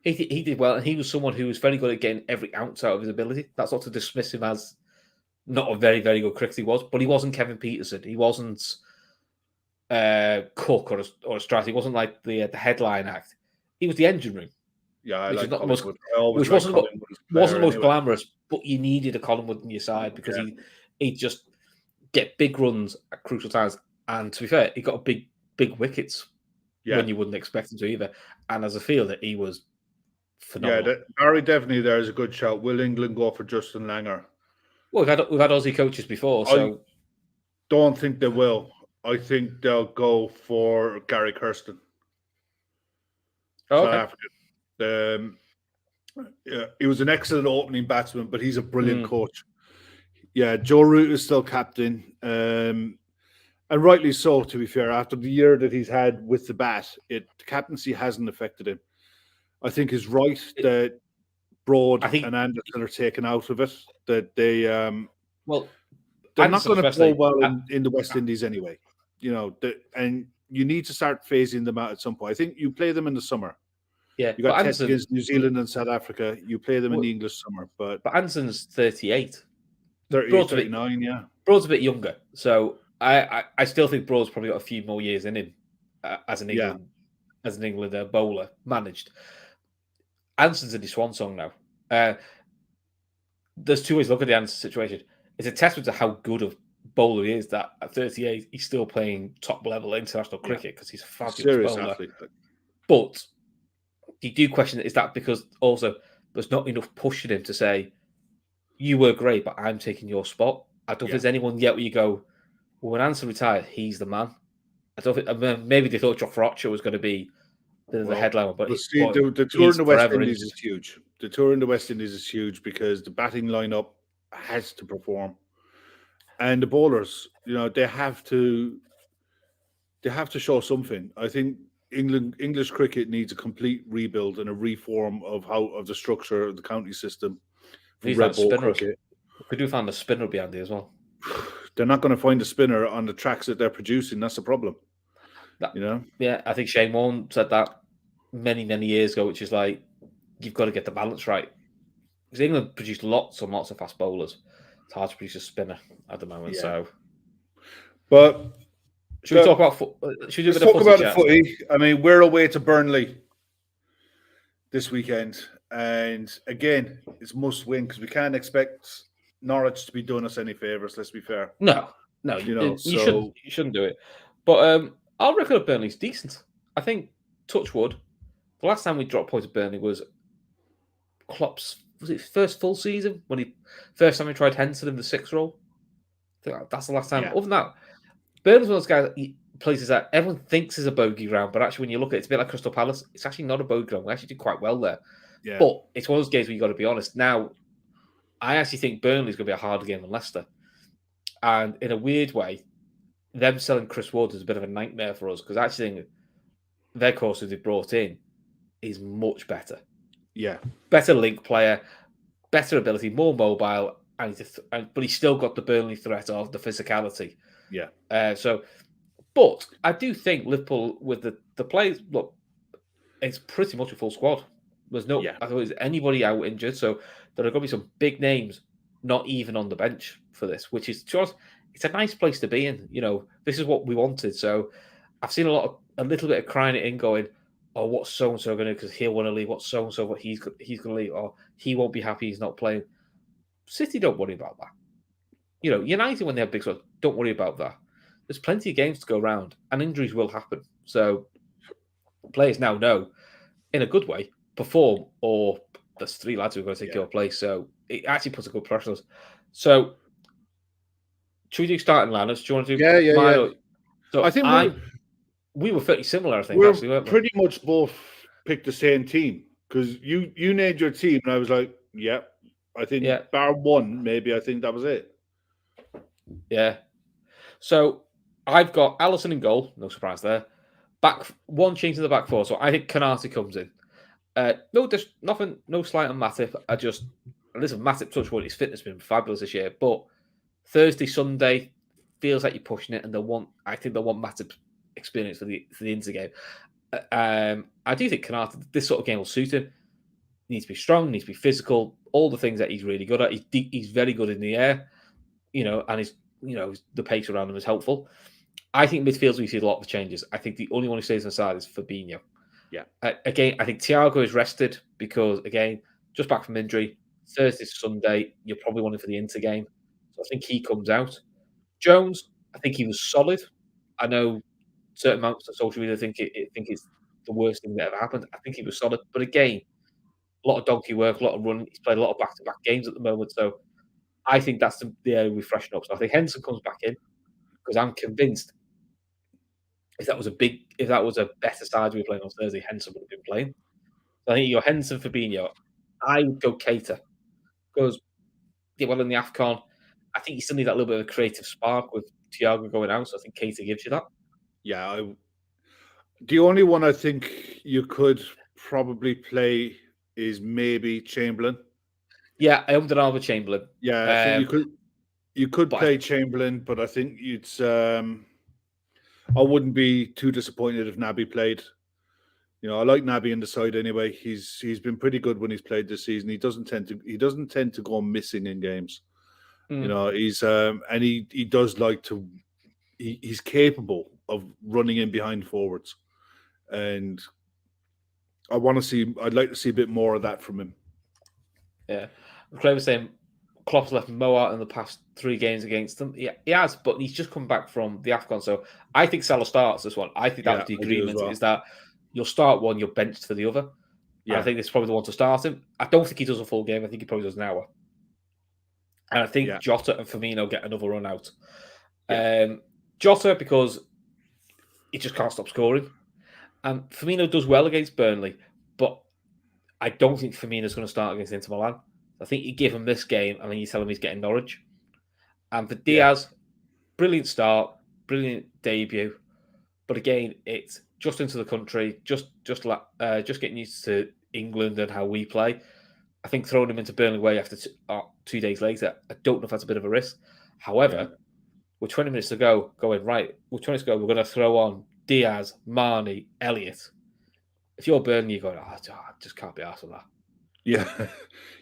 he did well, and he was someone who was very good at getting every ounce out of his ability. That's not to dismiss him as not a very, very good cricketer he was, but he wasn't Kevin Peterson. He wasn't Cook or a Strath. He wasn't like the headline act. He was the engine room. Yeah, which wasn't the most glamorous, but you needed a Collingwood in your side because he'd just get big runs at crucial times. And to be fair, he got big wickets when you wouldn't expect him to either. And as a fielder, he was phenomenal. Yeah, Barry definitely there is a good shout. Will England go for Justin Langer? Well, we've had Aussie coaches before, so I don't think they will. I think they'll go for Gary Kirsten. South African. He was an excellent opening batsman, but he's a brilliant coach. Yeah, Joe Root is still captain, and rightly so, to be fair. After the year that he's had with the bat, the captaincy hasn't affected him. I think it's right that Broad and Anderson are taken out of it. That they're not going to play well in the West Indies anyway. And you need to start phasing them out at some point. I think you play them in the summer. Yeah, you got tests against New Zealand and South Africa. You play them in the English summer, but Anderson's 38. 39, yeah. Broad's a bit younger, so I still think Broad's probably got a few more years in him as an England as an England bowler managed. Anson's in his swan song now. There's two ways to look at the Anson situation. It's a testament to how good of bowler he is that at 38 he's still playing top level international cricket because he's a fabulous serious bowler. athlete. But you do question, is that because also there's not enough pushing him to say, you were great, but I'm taking your spot? I don't think there's anyone yet where you go, well, when Anson retired, he's the man. I don't think, maybe they thought Jock Rocha was going to be the headline, but the tour in the West Indies is huge. The tour in the West Indies is huge because the batting lineup has to perform, and the bowlers, they have to show something. I think English cricket needs a complete rebuild and a reform of the structure of the county system for red ball cricket. We do find the spinner behind it as well. They're not going to find a spinner on the tracks that they're producing. That's the problem. Yeah, I think Shane Warne said that many years ago, which is like, you've got to get the balance right. Because England produced lots and lots of fast bowlers. It's hard to produce a spinner at the moment. So, but should we talk about? Should we do a bit talk about the footy? I mean, we're away to Burnley this weekend, and again, it's must win because we can't expect Norwich to be doing us any favors. Let's be fair. No, you shouldn't do it. But I'll reckon that Burnley's decent. I think, touch wood, the last time we dropped points at Burnley was Klopp's first full season first time he tried Henson in the 6th role. I think that's the last time. Other than that, Burnley's one of those guys places that everyone thinks is a bogey ground, but actually when you look at it, it's a bit like Crystal Palace. It's actually not a bogey ground. We actually did quite well there. Yeah. But it's one of those games where you got to be honest. Now, I actually think Burnley's going to be a harder game than Leicester. And in a weird way, them selling Chris Wood is a bit of a nightmare for us because I actually think their course who they brought in is much better. Yeah. Better link player, better ability, more mobile, but he's still got the Burnley threat of the physicality. Yeah. But I do think Liverpool with the players, look, it's pretty much a full squad. There's no, I thought there's anybody out injured, so there are going to be some big names not even on the bench for this, which is just, it's a nice place to be in. This is what we wanted. So I've seen a little bit of crying it in, going, "Oh, what's so and so going to? Because he'll want to leave. What's so and so? What he's going to leave? Or he won't be happy. He's not playing." City don't worry about that. United when they have big squads, don't worry about that. There's plenty of games to go around, and injuries will happen. So players now know, in a good way, perform, or there's 3 lads who are going to take your place. So it actually puts a good pressure on us. So should we do starting lineups? Do you want to do? Yeah. So I think we were fairly similar. I think we're actually, weren't we? Pretty much both picked the same team because you named your team, and I was like, I think bar one, maybe I think that was it. Yeah. So I've got Alisson in goal. No surprise there. Back one change to the back 4. So I think Konate comes in. No, there's nothing. No slight on Matip. Listen, Matip touch wood. His fitness has been fabulous this year. But Thursday, Sunday feels like you're pushing it, and I think they'll want Matip experience for the Inter game. I do think Konate, this sort of game will suit him. He needs to be strong, needs to be physical, all the things that he's really good at. He's very good in the air, and the pace around him is helpful. I think midfields we see a lot of changes. I think the only one who stays on the side is Fabinho. Yeah. Again, I think Thiago is rested because, again, just back from injury. Thursday, Sunday, you're probably wanting for the Inter game. So I think he comes out. Jones, I think he was solid. I know certain amounts of social media think it's the worst thing that ever happened. I think he was solid. But again, a lot of donkey work, a lot of running. He's played a lot of back-to-back games at the moment. So I think that's the area we freshen up. So I think Henson comes back in because I'm convinced if that was a better side we were playing on Thursday, Henson would have been playing. So I think you go Henson, Fabinho. I would go Keita because in the AFCON, I think you still need that little bit of a creative spark with Thiago going out. So I think Keita gives you that. Yeah. The only one I think you could probably play is maybe Chamberlain. Yeah, I ummed with Chamberlain. Yeah, I think you could play Chamberlain, but I think I wouldn't be too disappointed if Naby played. I like Naby in the side anyway. He's been pretty good when he's played this season. He doesn't tend to go missing in games. He's and he does like to. He's capable of running in behind forwards. and I'd like to see a bit more of that from him. Yeah, Clay was saying Klopp's left Mo out in the past 3 games against them. Yeah, he has, but he's just come back from the AFCON. So I think Salah starts this one. I think that was the agreement, is that you'll start one, you're benched for the other. Yeah. And I think this is probably the one to start him. I don't think he does a full game. I think he probably does an hour. And I think Jota and Firmino get another run out. Yeah. Jota, because he just can't stop scoring. And Firmino does well against Burnley, but I don't think Firmino's going to start against Inter Milan. I think you give him this game, and then you tell him he's getting Norwich. And for Diaz, brilliant start, brilliant debut. But again, it's just into the country, just getting used to England and how we play. I think throwing him into Burnley away after 2 days later, I don't know if that's a bit of a risk. However, with 20 minutes to go, we're going to throw on Diaz, Marnie, Elliott. If you're Burnley, you're going, I just can't be arsed with that. Yeah.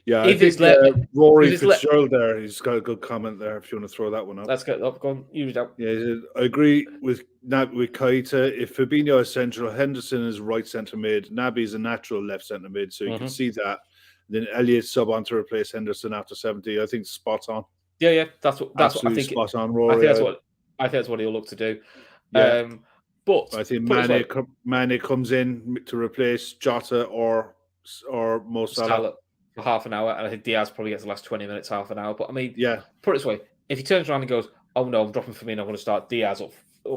Yeah, I think Rory Fitzgerald there, he's got a good comment there if you want to throw that one up. Let's get up. Go on, you read out. Yeah, I agree with Keita. If Fabinho is central, Henderson is right centre mid, Naby is a natural left centre mid, so you can see that. Then Elliott sub on to replace Henderson after 70. I think spot on. Yeah, that's what I think. Spot on, Rory. I think that's what he'll look to do. Yeah. But I think Mane comes in to replace Jota or Mo Salah for half an hour, and I think Diaz probably gets the last 20 minutes, half an hour. But I mean, put it this way: if he turns around and goes, "Oh no, I'm dropping Firmino, I'm going to start Diaz up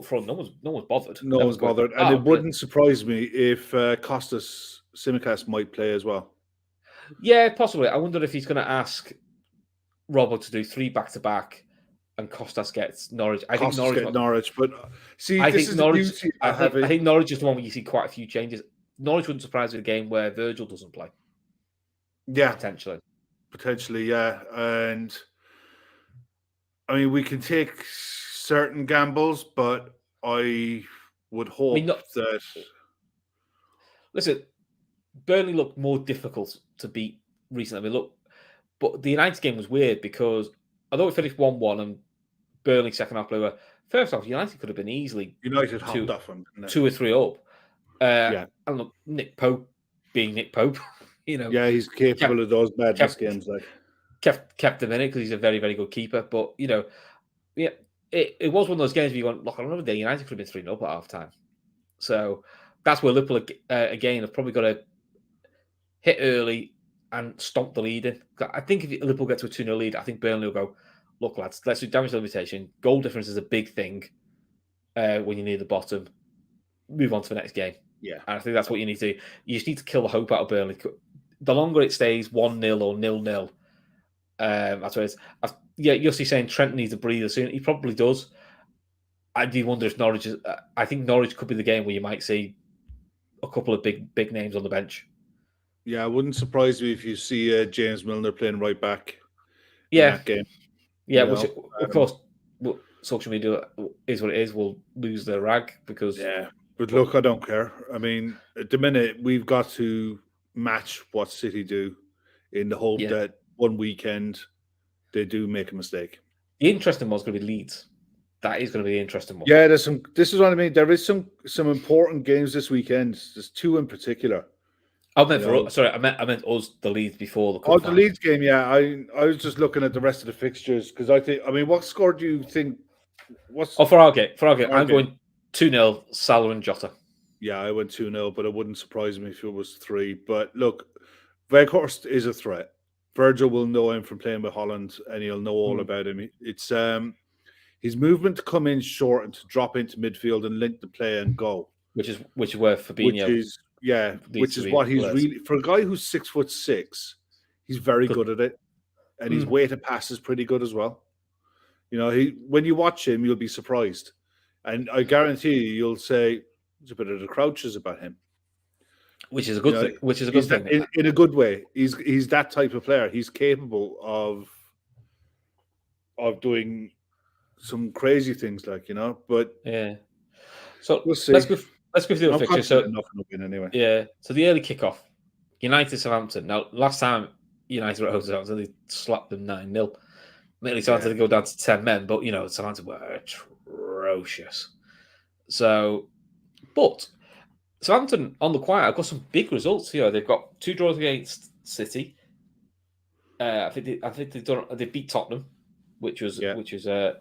front," no one's bothered. No one's bothered, and it wouldn't surprise me if Kostas Tsimikas might play as well. Yeah, possibly. I wonder if he's going to ask Robbo to do 3 back-to-back, and Kostas gets Norwich. I think Norwich, but see, I think Norwich is the one where you see quite a few changes. Norwich wouldn't surprise me in a game where Virgil doesn't play. Yeah, potentially, yeah. And I mean, we can take certain gambles, but I would hope that. Listen, Burnley looked more difficult to beat recently. I mean, but the United game was weird because although it finished 1-1 and Burnley second half blew, first half United could have been easily hopped off them, 2 or 3 up. And look, Nick Pope being Nick Pope, he's capable of those madness games. Like kept him in it because he's a very, very good keeper. But it was one of those games where you went, look, on another day United could have been 3-0 at half time. So that's where Liverpool again have probably got to hit early and stomp the lead in. I think if Liverpool get to a 2-0 lead, I think Burnley will go, look, lads, let's do damage limitation. Goal difference is a big thing when you're near the bottom. Move on to the next game. Yeah. And I think that's what you need to do. You just need to kill the hope out of Burnley. The longer it stays 1-0 or 0-0, that's what it is. You're saying Trent needs a breather soon. He probably does. I do wonder if Norwich is. I think Norwich could be the game where you might see a couple of big names on the bench. Yeah, it wouldn't surprise me if you see James Milner playing right back in that game. Yeah, which, of course, social media is what it is. We'll lose the rag because... Yeah, but look, I don't care. I mean, at the minute, we've got to match what City do in the hope that one weekend they do make a mistake. The interesting one's going to be Leeds. That is going to be the interesting one. Yeah, this is what I mean. There is some important games this weekend. There's 2 in particular. I meant us, the Leeds before the cup. The Leeds game, yeah. I was just looking at the rest of the fixtures because what score do you think? For our game, I'm going 2-0, Salah and Jota. Yeah, I went 2-0, but it wouldn't surprise me if it was 3. But look, Weghorst is a threat. Virgil will know him from playing with Holland, and he'll know all about him. It's his movement to come in short and to drop into midfield and link the play and go, which is where Fabinho. Which is what he's really, for a guy who's 6'6", he's very good at it, and his weighted pass is pretty good as well. When you watch him, you'll be surprised, and I guarantee you'll say there's a bit of the Crouches about him, which is a good thing. Which is a good thing in a good way. He's that type of player. He's capable of doing some crazy things, But yeah, so we'll see. Let's go through the fixture. So anyway. Yeah. So the early kickoff, United Southampton. Now, last time United were at home to Southampton, they slapped them 9-0. Mainly Southampton to go down to 10 men, but Southampton were atrocious. So, but Southampton on the quiet. I've got some big results here. They've got 2 draws against City. I think they beat Tottenham, which was a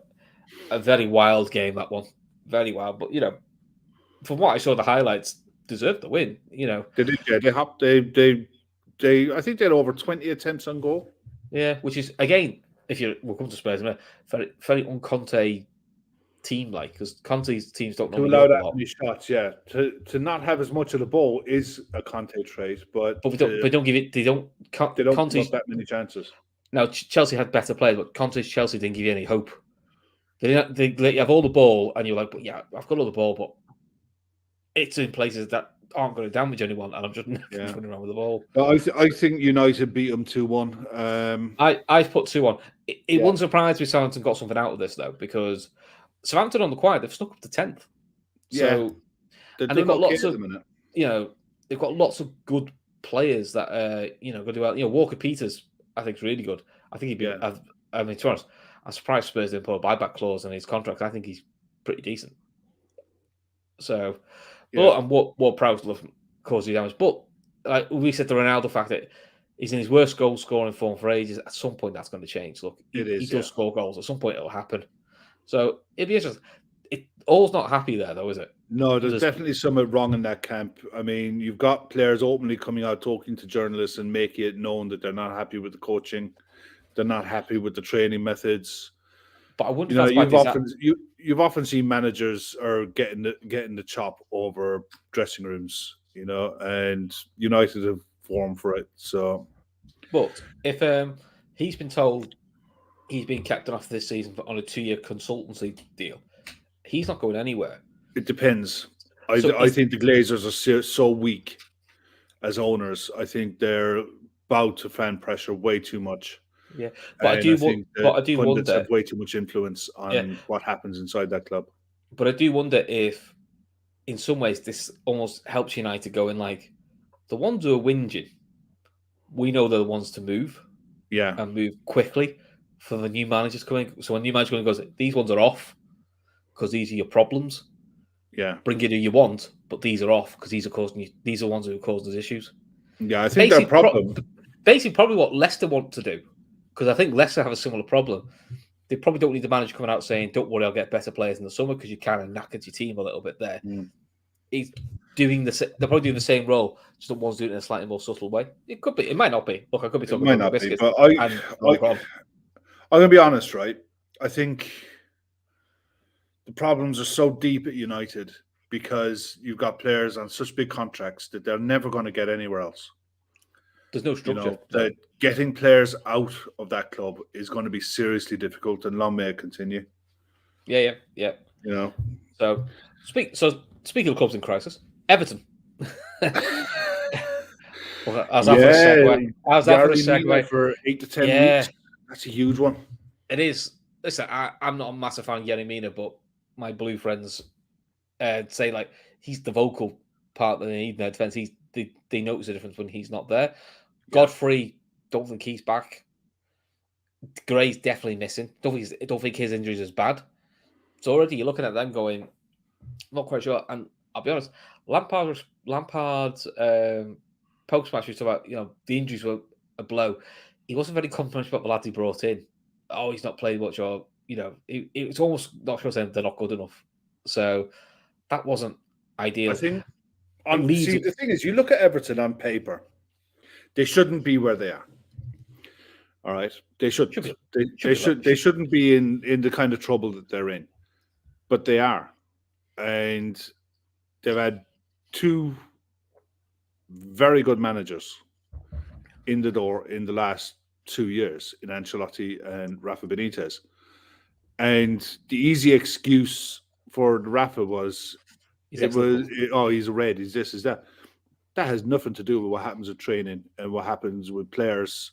very wild game. That one, very wild. But from what I saw, the highlights deserved the win. They did. Yeah, they I think they had over 20 attempts on goal. Yeah, which is again, we'll come to Spurs, very very un-Conte team like, because Conte's teams don't to allow that many shots. Yeah, to not have as much of the ball is a Conte trait, but they don't give it. They don't Conte's that many chances. Now Chelsea had better players, but Conte's Chelsea didn't give you any hope. They have all the ball, and you're like, but yeah, I've got all the ball, but it's in places that aren't going to damage anyone, and I'm just running around with the ball. I think United beat them 2-1. I've put 2-1. It wouldn't surprise me if Southampton got something out of this though, because Southampton on the quiet, they've snuck up to 10th. So, and they've got lots of they've got lots of good players that going to do well. Walker Peters, I think, is really good. I think he'd be. To be honest, I'm surprised Spurs didn't put a buyback clause in his contract. I think he's pretty decent. So, and what Prowse love cause you damage. But like we said, the Ronaldo fact that he's in his worst goal scoring form for ages. At some point, that's going to change. Look, he does score goals. At some point, it'll happen. So it'd be interesting. All's not happy there, though, is it? No, there's definitely something wrong in that camp. I mean, you've got players openly coming out talking to journalists and making it known that they're not happy with the coaching, they're not happy with the training methods. But I wonder if you've often seen managers are getting the chop over dressing rooms, and United have formed for it. So, but if he's been told he's being captain after this season on a 2-year consultancy deal, he's not going anywhere. It depends. I think the Glazers are so weak as owners. I think they're bowed to fan pressure way too much. Yeah, but I do wonder. Have way too much influence on what happens inside that club. But I do wonder if, in some ways, this almost helps United go in like the ones who are whinging. We know they're the ones to move, and move quickly for the new managers coming. So when new manager goes, these ones are off because these are your problems. Yeah, bring in who you want, but these are off because these are causing you. These are the ones who are causing us issues. Yeah, I think they're problem. Basically, probably what Leicester want to do, because I think Leicester have a similar problem. They probably don't need the manager coming out saying, "Don't worry, I'll get better players in the summer," because you kind of knackered your team a little bit there. He's doing they're probably doing the same role, just the one's doing it in a slightly more subtle way. It could be, it might not be. Look, I could be talking about biscuits. But I'm going to be honest, right? I think the problems are so deep at United because you've got players on such big contracts that they're never going to get anywhere else. There's no structure. That getting players out of that club is going to be seriously difficult, and long may it continue. Yeah. So speaking of clubs in crisis, Everton. How's that for a segue? For 8 to 10 weeks. That's a huge one. It is. Listen, I'm not a massive fan of Yerry Mina, but my blue friends say like he's the vocal part that they need in their defence. They notice the difference when he's not there. Godfrey, don't think he's back. Gray's definitely missing. Don't think his injuries is bad. So already you're looking at them going, not quite sure. And I'll be honest, Lampard's post-match was about, the injuries were a blow. He wasn't very confident about the lads he brought in. Oh, he's not played much, or it was almost not sure saying they're not good enough. So that wasn't ideal. I think the thing is, you look at Everton on paper, they shouldn't be where they are. All right, they shouldn't. They shouldn't be in the kind of trouble that they're in, but they are, and they've had 2 very good managers in the door in the last 2 years, in Ancelotti and Rafa Benitez. And the easy excuse for Rafa was, he's a red, he's this, he's that. That has nothing to do with what happens with training and what happens with players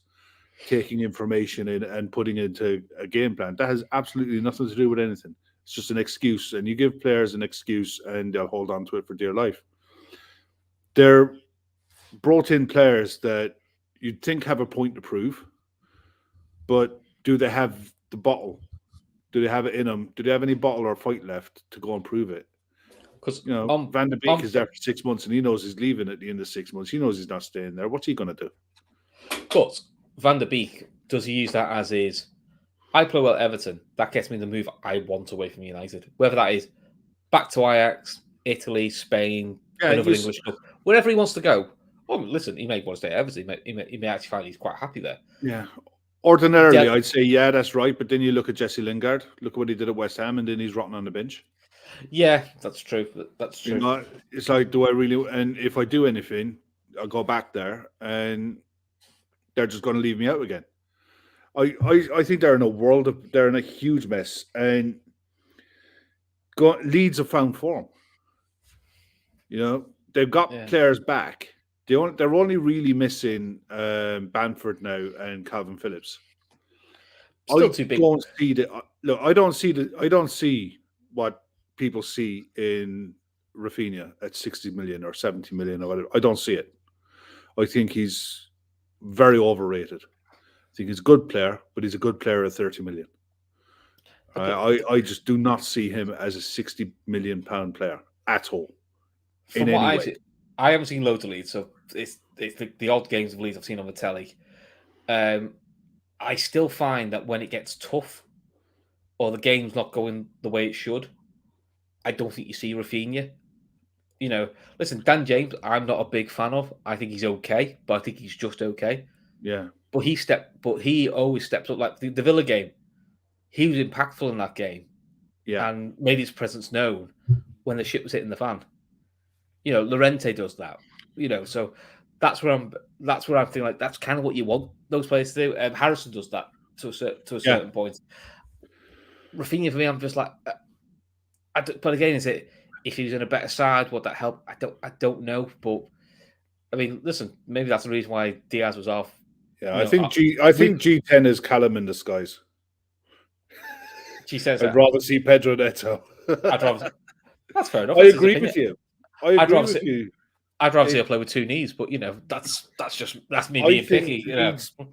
taking information in and putting it into a game plan. That has absolutely nothing to do with anything. It's just an excuse, and you give players an excuse and they'll hold on to it for dear life. They're brought in players that you'd think have a point to prove, but do they have the bottle? Do they have it in them? Do they have any bottle or fight left to go and prove it? Because Van der Beek is there for 6 months and he knows he's leaving at the end of 6 months. He knows he's not staying there. What's he going to do? But Van der Beek, does he use that as his, I play well at Everton, that gets me the move I want away from United. Whether that is back to Ajax, Italy, Spain, another English club, wherever he wants to go. Oh, listen, he may want to stay at Everton. He may actually find he's quite happy there. Yeah. Ordinarily, I'd say, yeah, that's right. But then you look at Jesse Lingard. Look at what he did at West Ham, and then he's rotting on the bench. Yeah, that's true. That's true. It's like, do I really? And if I do anything, I'll go back there, and they're just going to leave me out again. I think they're in a huge mess, and Leeds have found form. They've got players back. They're only really missing Bamford now and Calvin Phillips. Still too big. I don't see what people see in Rafinha at 60 million or 70 million or whatever. I don't see it. I think he's very overrated. I think he's a good player, but he's a good player at 30 million. Okay. I just do not see him as a 60 million pound player at all. From what I haven't seen loads of Leeds, so it's the odd games of Leeds I've seen on the telly. I still find that when it gets tough or the game's not going the way it should, I don't think you see Rafinha. Listen, Dan James, I'm not a big fan of. I think he's okay, but I think he's just okay. Yeah. But he always steps up. Like the Villa game, he was impactful in that game. Yeah. And made his presence known when the shit was hitting the fan. Llorente does that. So that's where I'm thinking like that's kind of what you want those players to do. Harrison does that to a certain point. Rafinha for me, I'm just like, but again, is it if he was in a better side, would that help? I don't know, but I mean, listen, maybe that's the reason why Diaz was off. Yeah, I think G10 is Callum in disguise. She says I'd rather see Pedro Neto. That's fair enough. I agree with you. I'd rather see a play with two knees, but that's me being picky.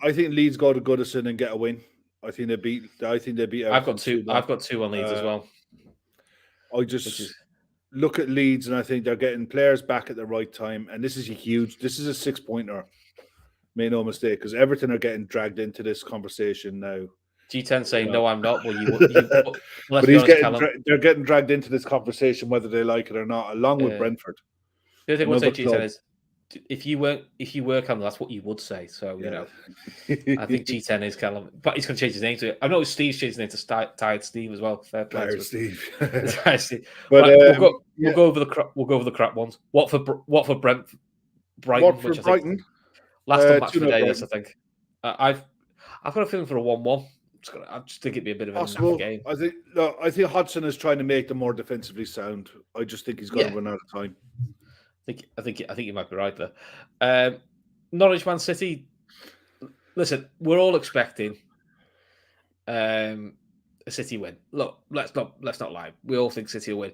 I think Leeds go to Goodison and get a win. I think they beat. I've got two on Leeds as well. I just look at Leeds and I think they're getting players back at the right time, and this is a 6-pointer. Make no mistake, because Everton are getting dragged into this conversation now. G10 saying no, I'm not. Well, but they're getting dragged into this conversation whether they like it or not, along with Brentford. The other thing I would say, G10 is if you were Callum, that's what you would say. So I think G10 is Callum, but he's going to change his name to it. I know Steve's changed his name to Tired Steve as well. Fair play, Tired Steve. But we'll go over the crap ones. Watford, Brighton. Watford, Brighton. Last on match of the day, I think. I've got a feeling for a 1-1. I just think it'd be a bit of a naff game. I think Hodgson is trying to make them more defensively sound. I just think he's going to run out of time. I think you might be right there. Norwich, Man City. Listen, we're all expecting a City win. Look, let's not lie. We all think City will win.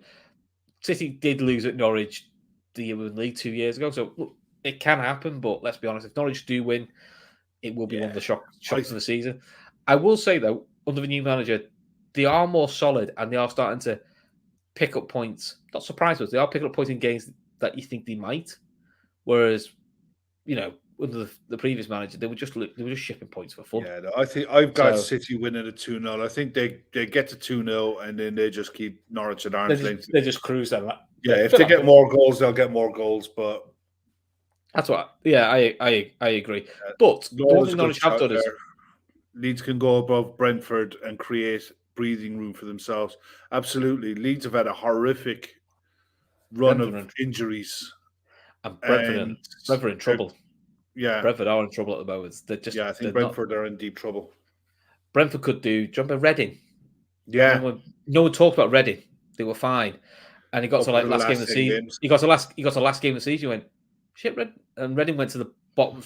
City did lose at Norwich the league 2 years ago, so look, it can happen. But let's be honest, if Norwich do win, it will be one of the shocks of the season. I will say, though, under the new manager, they are more solid and they are starting to pick up points. Not surprised us. They are picking up points in games that you think they might. Whereas, under the previous manager, they were just shipping points for fun. Yeah, no, I think I've got City winning a 2-0. I think they get to 2-0 and then they just keep Norwich at arm's length. They just cruise them. Yeah, if they get more goals, they'll get more goals. But that's what. Yeah, I agree. But the one thing Norwich have done is Leeds can go above Brentford and create breathing room for themselves. Absolutely. Leeds have had a horrific run of injuries. And Brentford are in trouble. Yeah. Brentford are in trouble at the moment. I think Brentford are in deep trouble. Brentford could do. Jump at Reading. Yeah. No one talked about Reading. They were fine. And he got to last game of the season. He got to last game of the season. He went, shit, and Reading went to the bottom,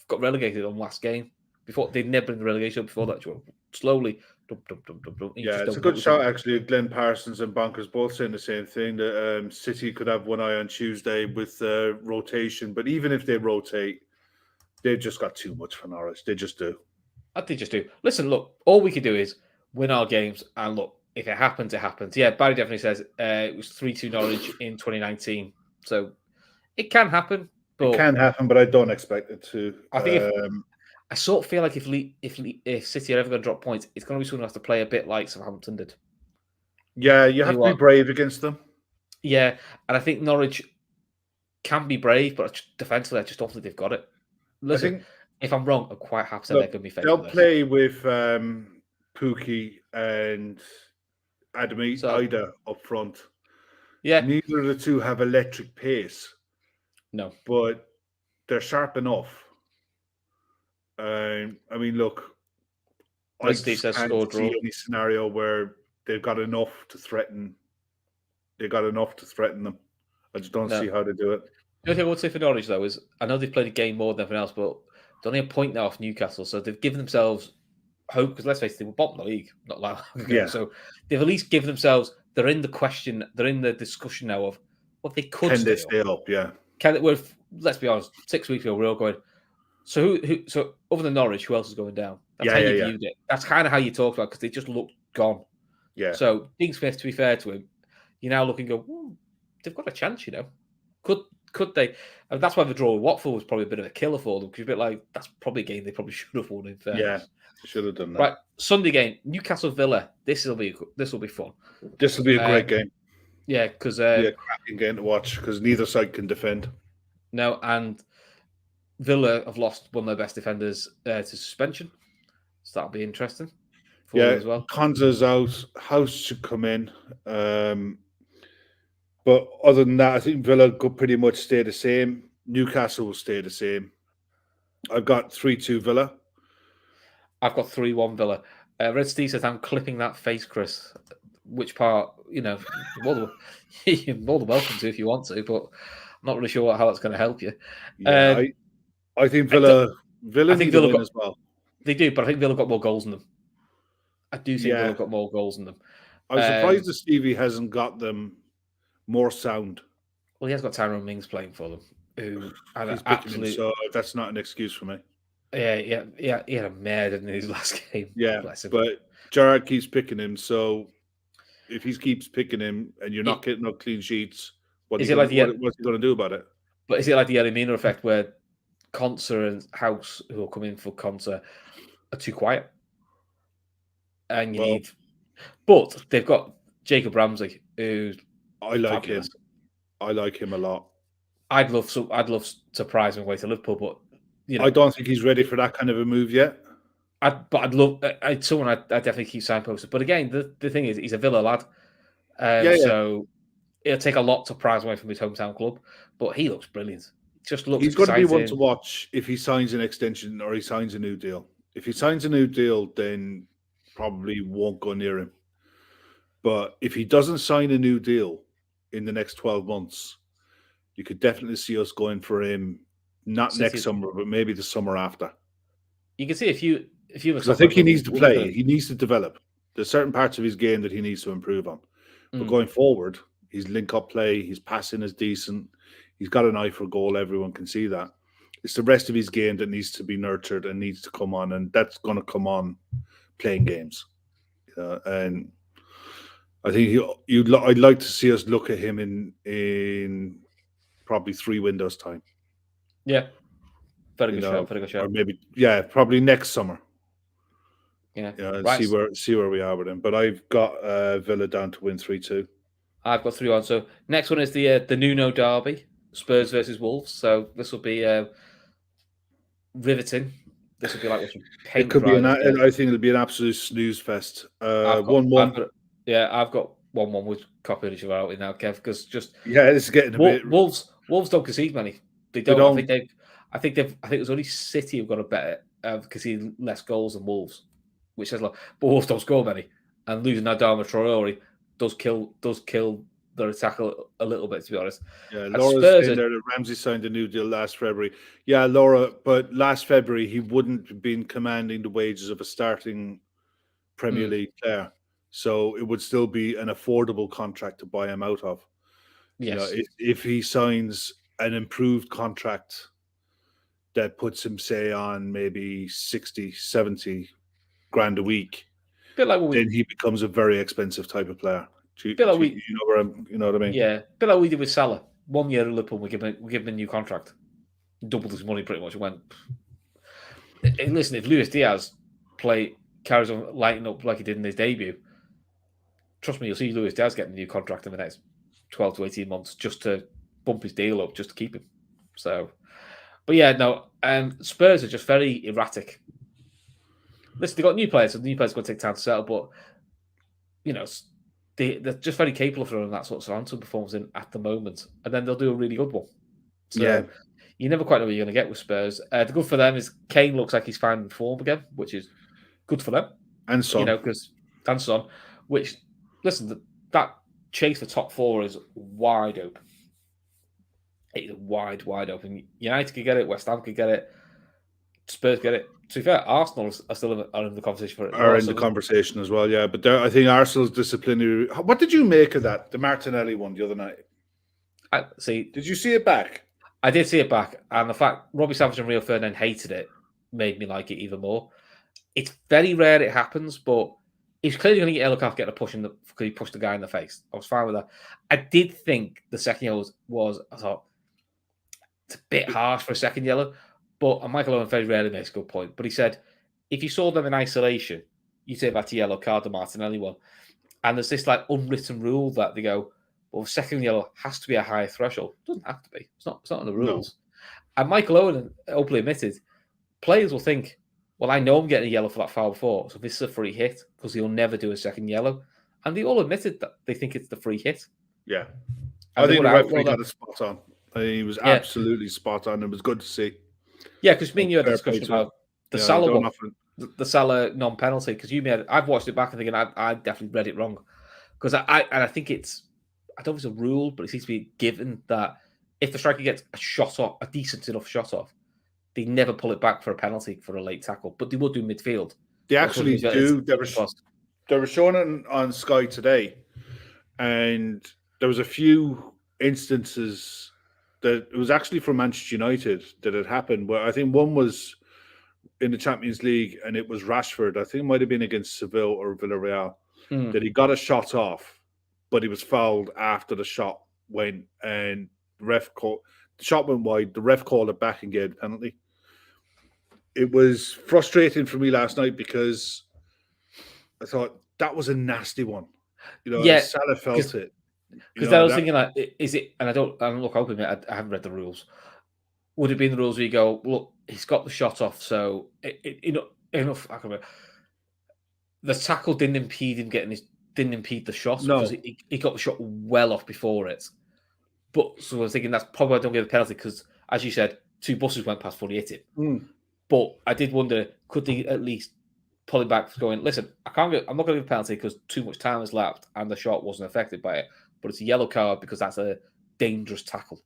got relegated on last game. Before they'd never been in the relegation before that. Slowly, it's a good shot actually. Glenn Parsons and Bonkers both saying the same thing. That City could have one eye on Tuesday with rotation, but even if they rotate, they've just got too much for Norwich. They just do. Listen, look, all we can do is win our games, and look, if it happens, it happens. Yeah, Barry definitely says it was 3-2 Norwich in 2019. So it can happen. But it can happen, but I don't expect it to. I think I sort of feel like if City are ever going to drop points, it's going to be someone who has to play a bit like Southampton did. Yeah, you have to be brave against them. Yeah, and I think Norwich can be brave, but defensively, I just don't think they've got it. Listen, if I'm wrong, I'm quite happy they're going to be fake. They'll play with Pookie and Adami Ida up front. Yeah. Neither of the two have electric pace. No. But they're sharp enough. I mean, look, I just can't see any scenario where they've got enough to threaten. They got enough to threaten them. I just don't see how to do it. The only thing I would say for Norwich, though, is I know they've played a game more than everyone else, but they're only a point now off Newcastle, so they've given themselves hope, because let's face it, they were bottom of the league not long ago. Yeah. So they've at least given themselves, they're in the discussion now of what they could Can they stay up? Yeah. Let's be honest, 6 weeks ago, we were all going, so so other than Norwich, who else is going down? That's how you viewed it. That's kind of how you talked about it, because they just looked gone. Yeah. So Dean Smith, to be fair to him, you now look and go, they've got a chance, Could they? And that's why the draw with Watford was probably a bit of a killer for them, because you're a bit like, that's probably a game they probably should have won. In fairness. Yeah, they should have done that. Right, Sunday game, Newcastle Villa. This will be fun. This will be a great game. Yeah, because a cracking game to watch, because neither side can defend. No, and Villa have lost one of their best defenders to suspension, so that'll be interesting. For them as well. Konza's out. House should come in. But other than that, I think Villa could pretty much stay the same. Newcastle will stay the same. I've got 3-2 Villa. I've got 3-1 Villa. Red Steve says, I'm clipping that face, Chris. Which part, you're more than welcome to if you want to, but I'm not really sure how that's going to help you. Yeah, I think Villa need to win as well. They do, but I think Villa got more goals than them. I do think Villa got more goals than them. I'm surprised that Stevie hasn't got them more sound. Well, he has got Tyrone Mings playing for them, who he's picking him, so that's not an excuse for me. Yeah, he had a mare in his last game. Yeah, but Gerrard keeps picking him, so if he keeps picking him and you're not getting no clean sheets, what's he going to do about it? But is it like the Elimina effect where Konsa and House, who are coming for Konsa, are too quiet? And but they've got Jacob Ramsey, who I like him. I like him a lot. I'd love to prize him away to Liverpool, but I don't think he's ready for that kind of a move yet. I'd definitely keep signposted. But again, the thing is, he's a Villa lad, so it'll take a lot to prize away from his hometown club. But he looks brilliant. Just looks. He's going to be one to watch if he signs an extension or he signs a new deal. If he signs a new deal, then probably won't go near him. But if he doesn't sign a new deal in the next 12 months, you could definitely see us going for him, not next summer, but maybe the summer after. You can see if you I think he needs to play. He needs to develop. There's certain parts of his game that he needs to improve on. But going forward, his link-up play, his passing is decent. He's got an eye for goal. Everyone can see that. It's the rest of his game that needs to be nurtured and needs to come on, and that's going to come on playing games. And I think I'd like to see us look at him in probably 3 windows time. Yeah, very good show. Or maybe probably next summer. Yeah, see where we are with him. But I've got Villa down to win 3-2. I've got 3-1. So next one is the Nuno derby, Spurs versus Wolves. So this will be riveting. This will be like watching paint. It could be I think it'll be an absolute snooze fest. 1-1. I've got 1-1 with copying each other out in now, Kev, because this is getting a bit. Wolves don't concede many. They don't. I think there's only City who've got a better conceded less goals than Wolves, which says a lot. But Wolves don't score many, and losing Adama Traore does kill their attack a little bit, to be honest. Yeah, Laura's saying there that Ramsey signed a new deal last February. Yeah, Laura, but last February he wouldn't have been commanding the wages of a starting Premier League player. So it would still be an affordable contract to buy him out of. Yes. If he signs an improved contract that puts him, say, on maybe 60, 70 grand a week, bit like then he becomes a very expensive type of player. You know what I mean? Yeah, bit like we did with Salah. 1 year at Liverpool, we give him a new contract, doubled his money pretty much. And went. Listen, if Luis Diaz carries on lighting up like he did in his debut, trust me, you'll see Luis Diaz getting a new contract in the next 12 to 18 months just to bump his deal up, just to keep him. So, but yeah, no, Spurs are just very erratic. Listen, they've got new players, so the new players are going to take time to settle, but, you know, they're just very capable of throwing that sort of Southampton performance in at the moment, and then they'll do a really good one. So, you never quite know what you're going to get with Spurs. The good for them is Kane looks like he's finding form again, which is good for them. And Son. You know, and Son, which, listen, that chase for top four is wide open. It is wide open. United could get it, West Ham could get it, Spurs get it. To be fair, Arsenal are still in the conversation for it. Are in the conversation as well, yeah. But I think Arsenal's disciplinary. What did you make of that? The Martinelli one the other night. Did you see it back? I did see it back, and the fact Robbie Savage and Rio Ferdinand hated it made me like it even more. It's very rare it happens, but he's clearly going to get yellow card for getting a push because he pushed the guy in the face. I was fine with that. I did think the second yellow I thought it's a bit harsh for a second yellow, but Michael Owen very rarely makes a good point. But he said if you saw them in isolation, you take back to yellow card, the Martinelli one, and there's this like unwritten rule that they go, well, second yellow has to be a higher threshold. It doesn't have to be. It's not in the rules. No. And Michael Owen openly admitted, players will think, well, I know I'm getting a yellow for that foul before, so this is a free hit because he'll never do a second yellow. And they all admitted that they think it's the free hit. Yeah. I think the referee got it spot on. He was absolutely spot on. It was good to see. Yeah, because me and you had a discussion about the Salah one, the Salah non-penalty, because I've watched it back and thinking I definitely read it wrong. Because I think I don't know if it's a rule, but it seems to be given that if the striker gets a decent enough shot off, they never pull it back for a penalty for a late tackle, but they will do midfield. They actually do. They were showing it on Sky today, and there was a few instances that it was actually from Manchester United that had happened, where I think one was in the Champions League, and it was Rashford. I think it might have been against Seville or Villarreal, that he got a shot off, but he was fouled after the shot went, and the shot went wide. The ref called it back and gave the penalty. It was frustrating for me last night because I thought that was a nasty one. You know, Salah felt it. Because I was thinking, like, is it? And look, I'll admit, I haven't read the rules. Would it be in the rules where you go, look, he's got the shot off, so enough. I can remember. The tackle didn't impede him didn't impede the shot because he got the shot well off before it. But so I was thinking that's probably why I don't give a penalty because, as you said, two buses went past before he hit it. But I did wonder, could they at least pull it back, going, listen, I'm not going to give a penalty because too much time has lapsed and the shot wasn't affected by it. But it's a yellow card because that's a dangerous tackle.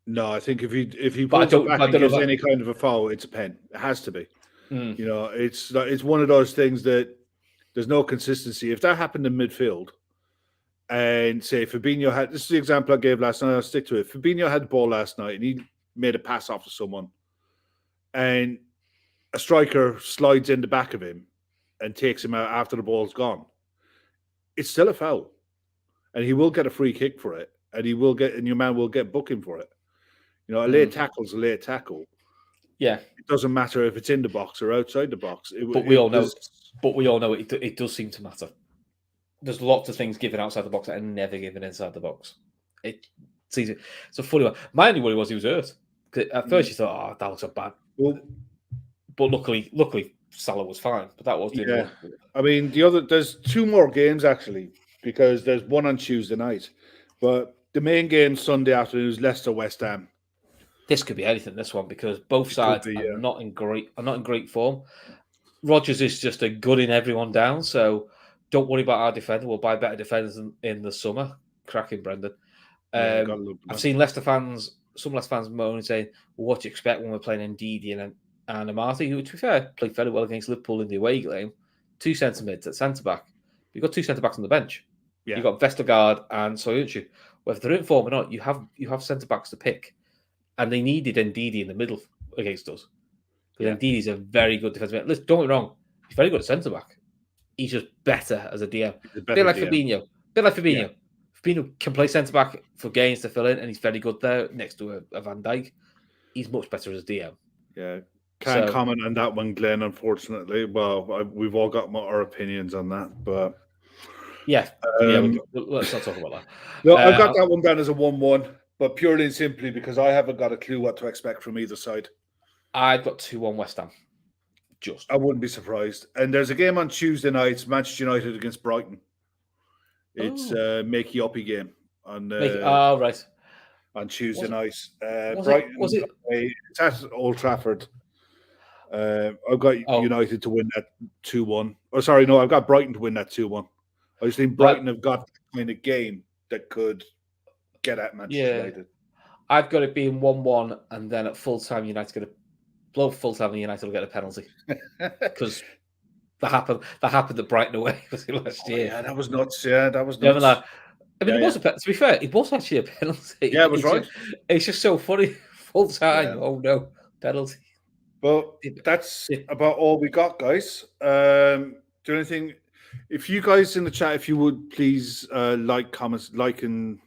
No, I think if he pulls it back and gives any kind of a foul, it's a pen. It has to be. You know, it's one of those things that there's no consistency. If that happened in midfield, and say Fabinho this is the example I gave last night, I'll stick to it. Fabinho had the ball last night and he made a pass off to someone, and a striker slides in the back of him and takes him out after the ball's gone. It's still a foul, and he will get a free kick for it, and your man will get booking for it. You know, a late tackle's a late tackle. Yeah, it doesn't matter if it's in the box or outside the box. But we all know it does seem to matter. There's lots of things given outside the box that are never given inside the box. It's easy. It's a funny one. My only worry was he was hurt. At first you thought, that looks so bad. Well, but luckily Salah was fine. But that was the one. I mean, there's two more games actually, because there's one on Tuesday night. But the main game Sunday afternoon is Leicester West Ham. This could be anything, this one, because both sides are not in great form. Rodgers is just a gunning everyone down, so don't worry about our defender. We'll buy better defenders in the summer. Cracking, Brendan. I've seen some Leicester fans moaning, saying, well, what do you expect when we're playing Ndidi and Amati, who, to be fair, played very well against Liverpool in the away game. 2 centre-mids at centre-back. You've got 2 centre-backs on the bench. Yeah. You've got Vestergaard and Soyuncu. Whether they're in form or not, you have centre-backs to pick. And they needed Ndidi in the middle against us. Because Ndidi's a very good defensive. Listen, don't get me wrong, he's very good at centre-back. he's just better as a DM. He's a Bit better like DM. Fabinho. Yeah. Fabinho can play centre back for games to fill in, and he's very good there next to a Van Dijk. He's much better as a DM. Yeah. Can't comment on that one, Glenn, unfortunately. Well, we've all got our opinions on that, but yeah, let's not talk about that. No, I've got that one down as a 1-1, but purely and simply because I haven't got a clue what to expect from either side. I've got 2-1 West Ham. I wouldn't be surprised. And there's a game on Tuesday night, Manchester United against Brighton. It's a makey-uppy game on right. On Tuesday night. Brighton, it's at Old Trafford. I've got United to win that 2-1. Oh, sorry, no, I've got Brighton to win that 2-1. I just think Brighton have got the kind of game that could get at Manchester United. I've got it being 1-1, and then at full-time, United's going to blow full-time, and United will get a penalty. Because that happened at Brighton away last year. Yeah, that was nuts. Yeah, that was nuts. I mean, to be fair, it was actually a penalty. Yeah, it was right. It's just so funny. Full-time, oh no, penalty. But that's about all we got, guys. Do anything... If you guys in the chat, if you would please like, comments, and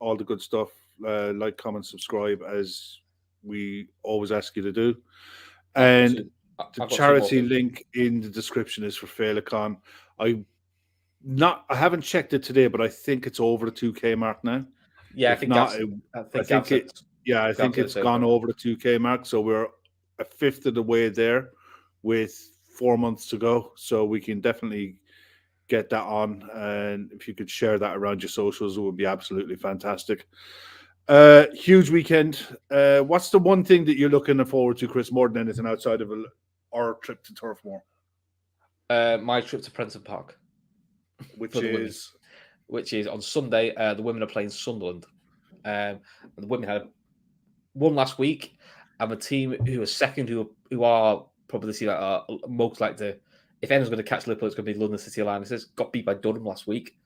all the good stuff, like, comment, subscribe, as we always ask you to do. And the charity link in the description is for Féileacáin. I haven't checked it today, but I think it's over the 2K mark now. Yeah, I think it's gone over the 2K mark. So we're a fifth of the way there with 4 months to go. So we can definitely get that on, and if you could share that around your socials, it would be absolutely fantastic. Huge weekend. What's the one thing that you're looking forward to, Chris, more than anything outside of our trip to Turf Moor? My trip to Prenton Park, which is on Sunday. The women are playing Sunderland. The women had won last week, and the team who are second, who are probably the team that are most like to. If anyone's going to catch Liverpool, it's going to be London City Lionesses. Got beat by Durham last week.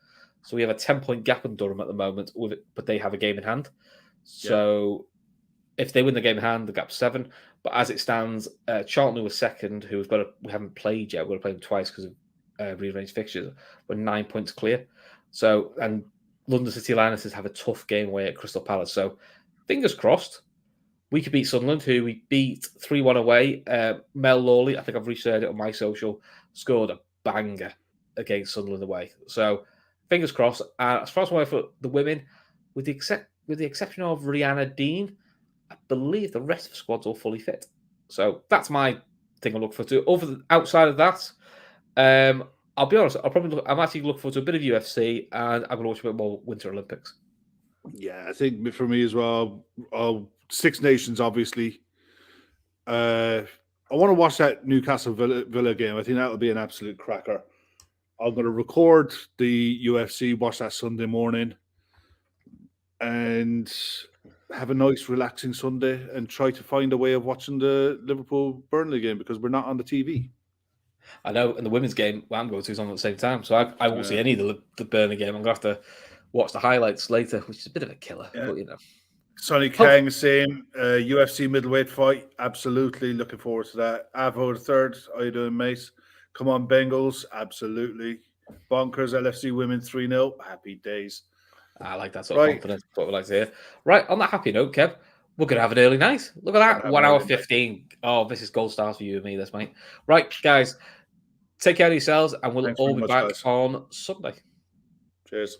So we have a 10-point gap on Durham at the moment, but they have a game in hand. So if they win the game in hand, the gap's 7. But as it stands, Charlton, who was second, we haven't played yet. We're going to play them twice because of rearranged fixtures. We're 9 points clear. So, and London City Lionesses have a tough game away at Crystal Palace. So fingers crossed. We could beat Sunderland, who we beat 3-1 away. Mel Lawley, I think I've reshared it on my social, scored a banger against Sunderland away. So, fingers crossed. As far as I'm aware for the women, with the exception of Rihanna Dean, I believe the rest of the squad's all fully fit. So, that's my thing I look forward to. Outside of that, I'll be honest, I'm actually looking forward to a bit of UFC, and I'm going to watch a bit more Winter Olympics. Yeah, I think for me as well, Six Nations, obviously. I want to watch that Newcastle Villa game. I think that'll be an absolute cracker. I'm going to record the UFC, watch that Sunday morning, and have a nice, relaxing Sunday, and try to find a way of watching the Liverpool-Burnley game because we're not on the TV. I know, and the women's game I'm going to is on at the same time, so I won't see any of the Burnley game. I'm going to have to watch the highlights later, which is a bit of a killer, but you know. Sonny Kang, same. UFC middleweight fight. Absolutely looking forward to that. Avo the third. How you doing, mate? Come on, Bengals. Absolutely. Bonkers. LFC women 3-0. Happy days. I like that sort of confidence. That's what we like to hear. Right, on that happy note, Kev, we're going to have an early night. Look at that. 1 hour 15. Oh, this is gold stars for you and me, this, mate. Right, guys, take care of yourselves, and we'll all be back on Sunday. Cheers.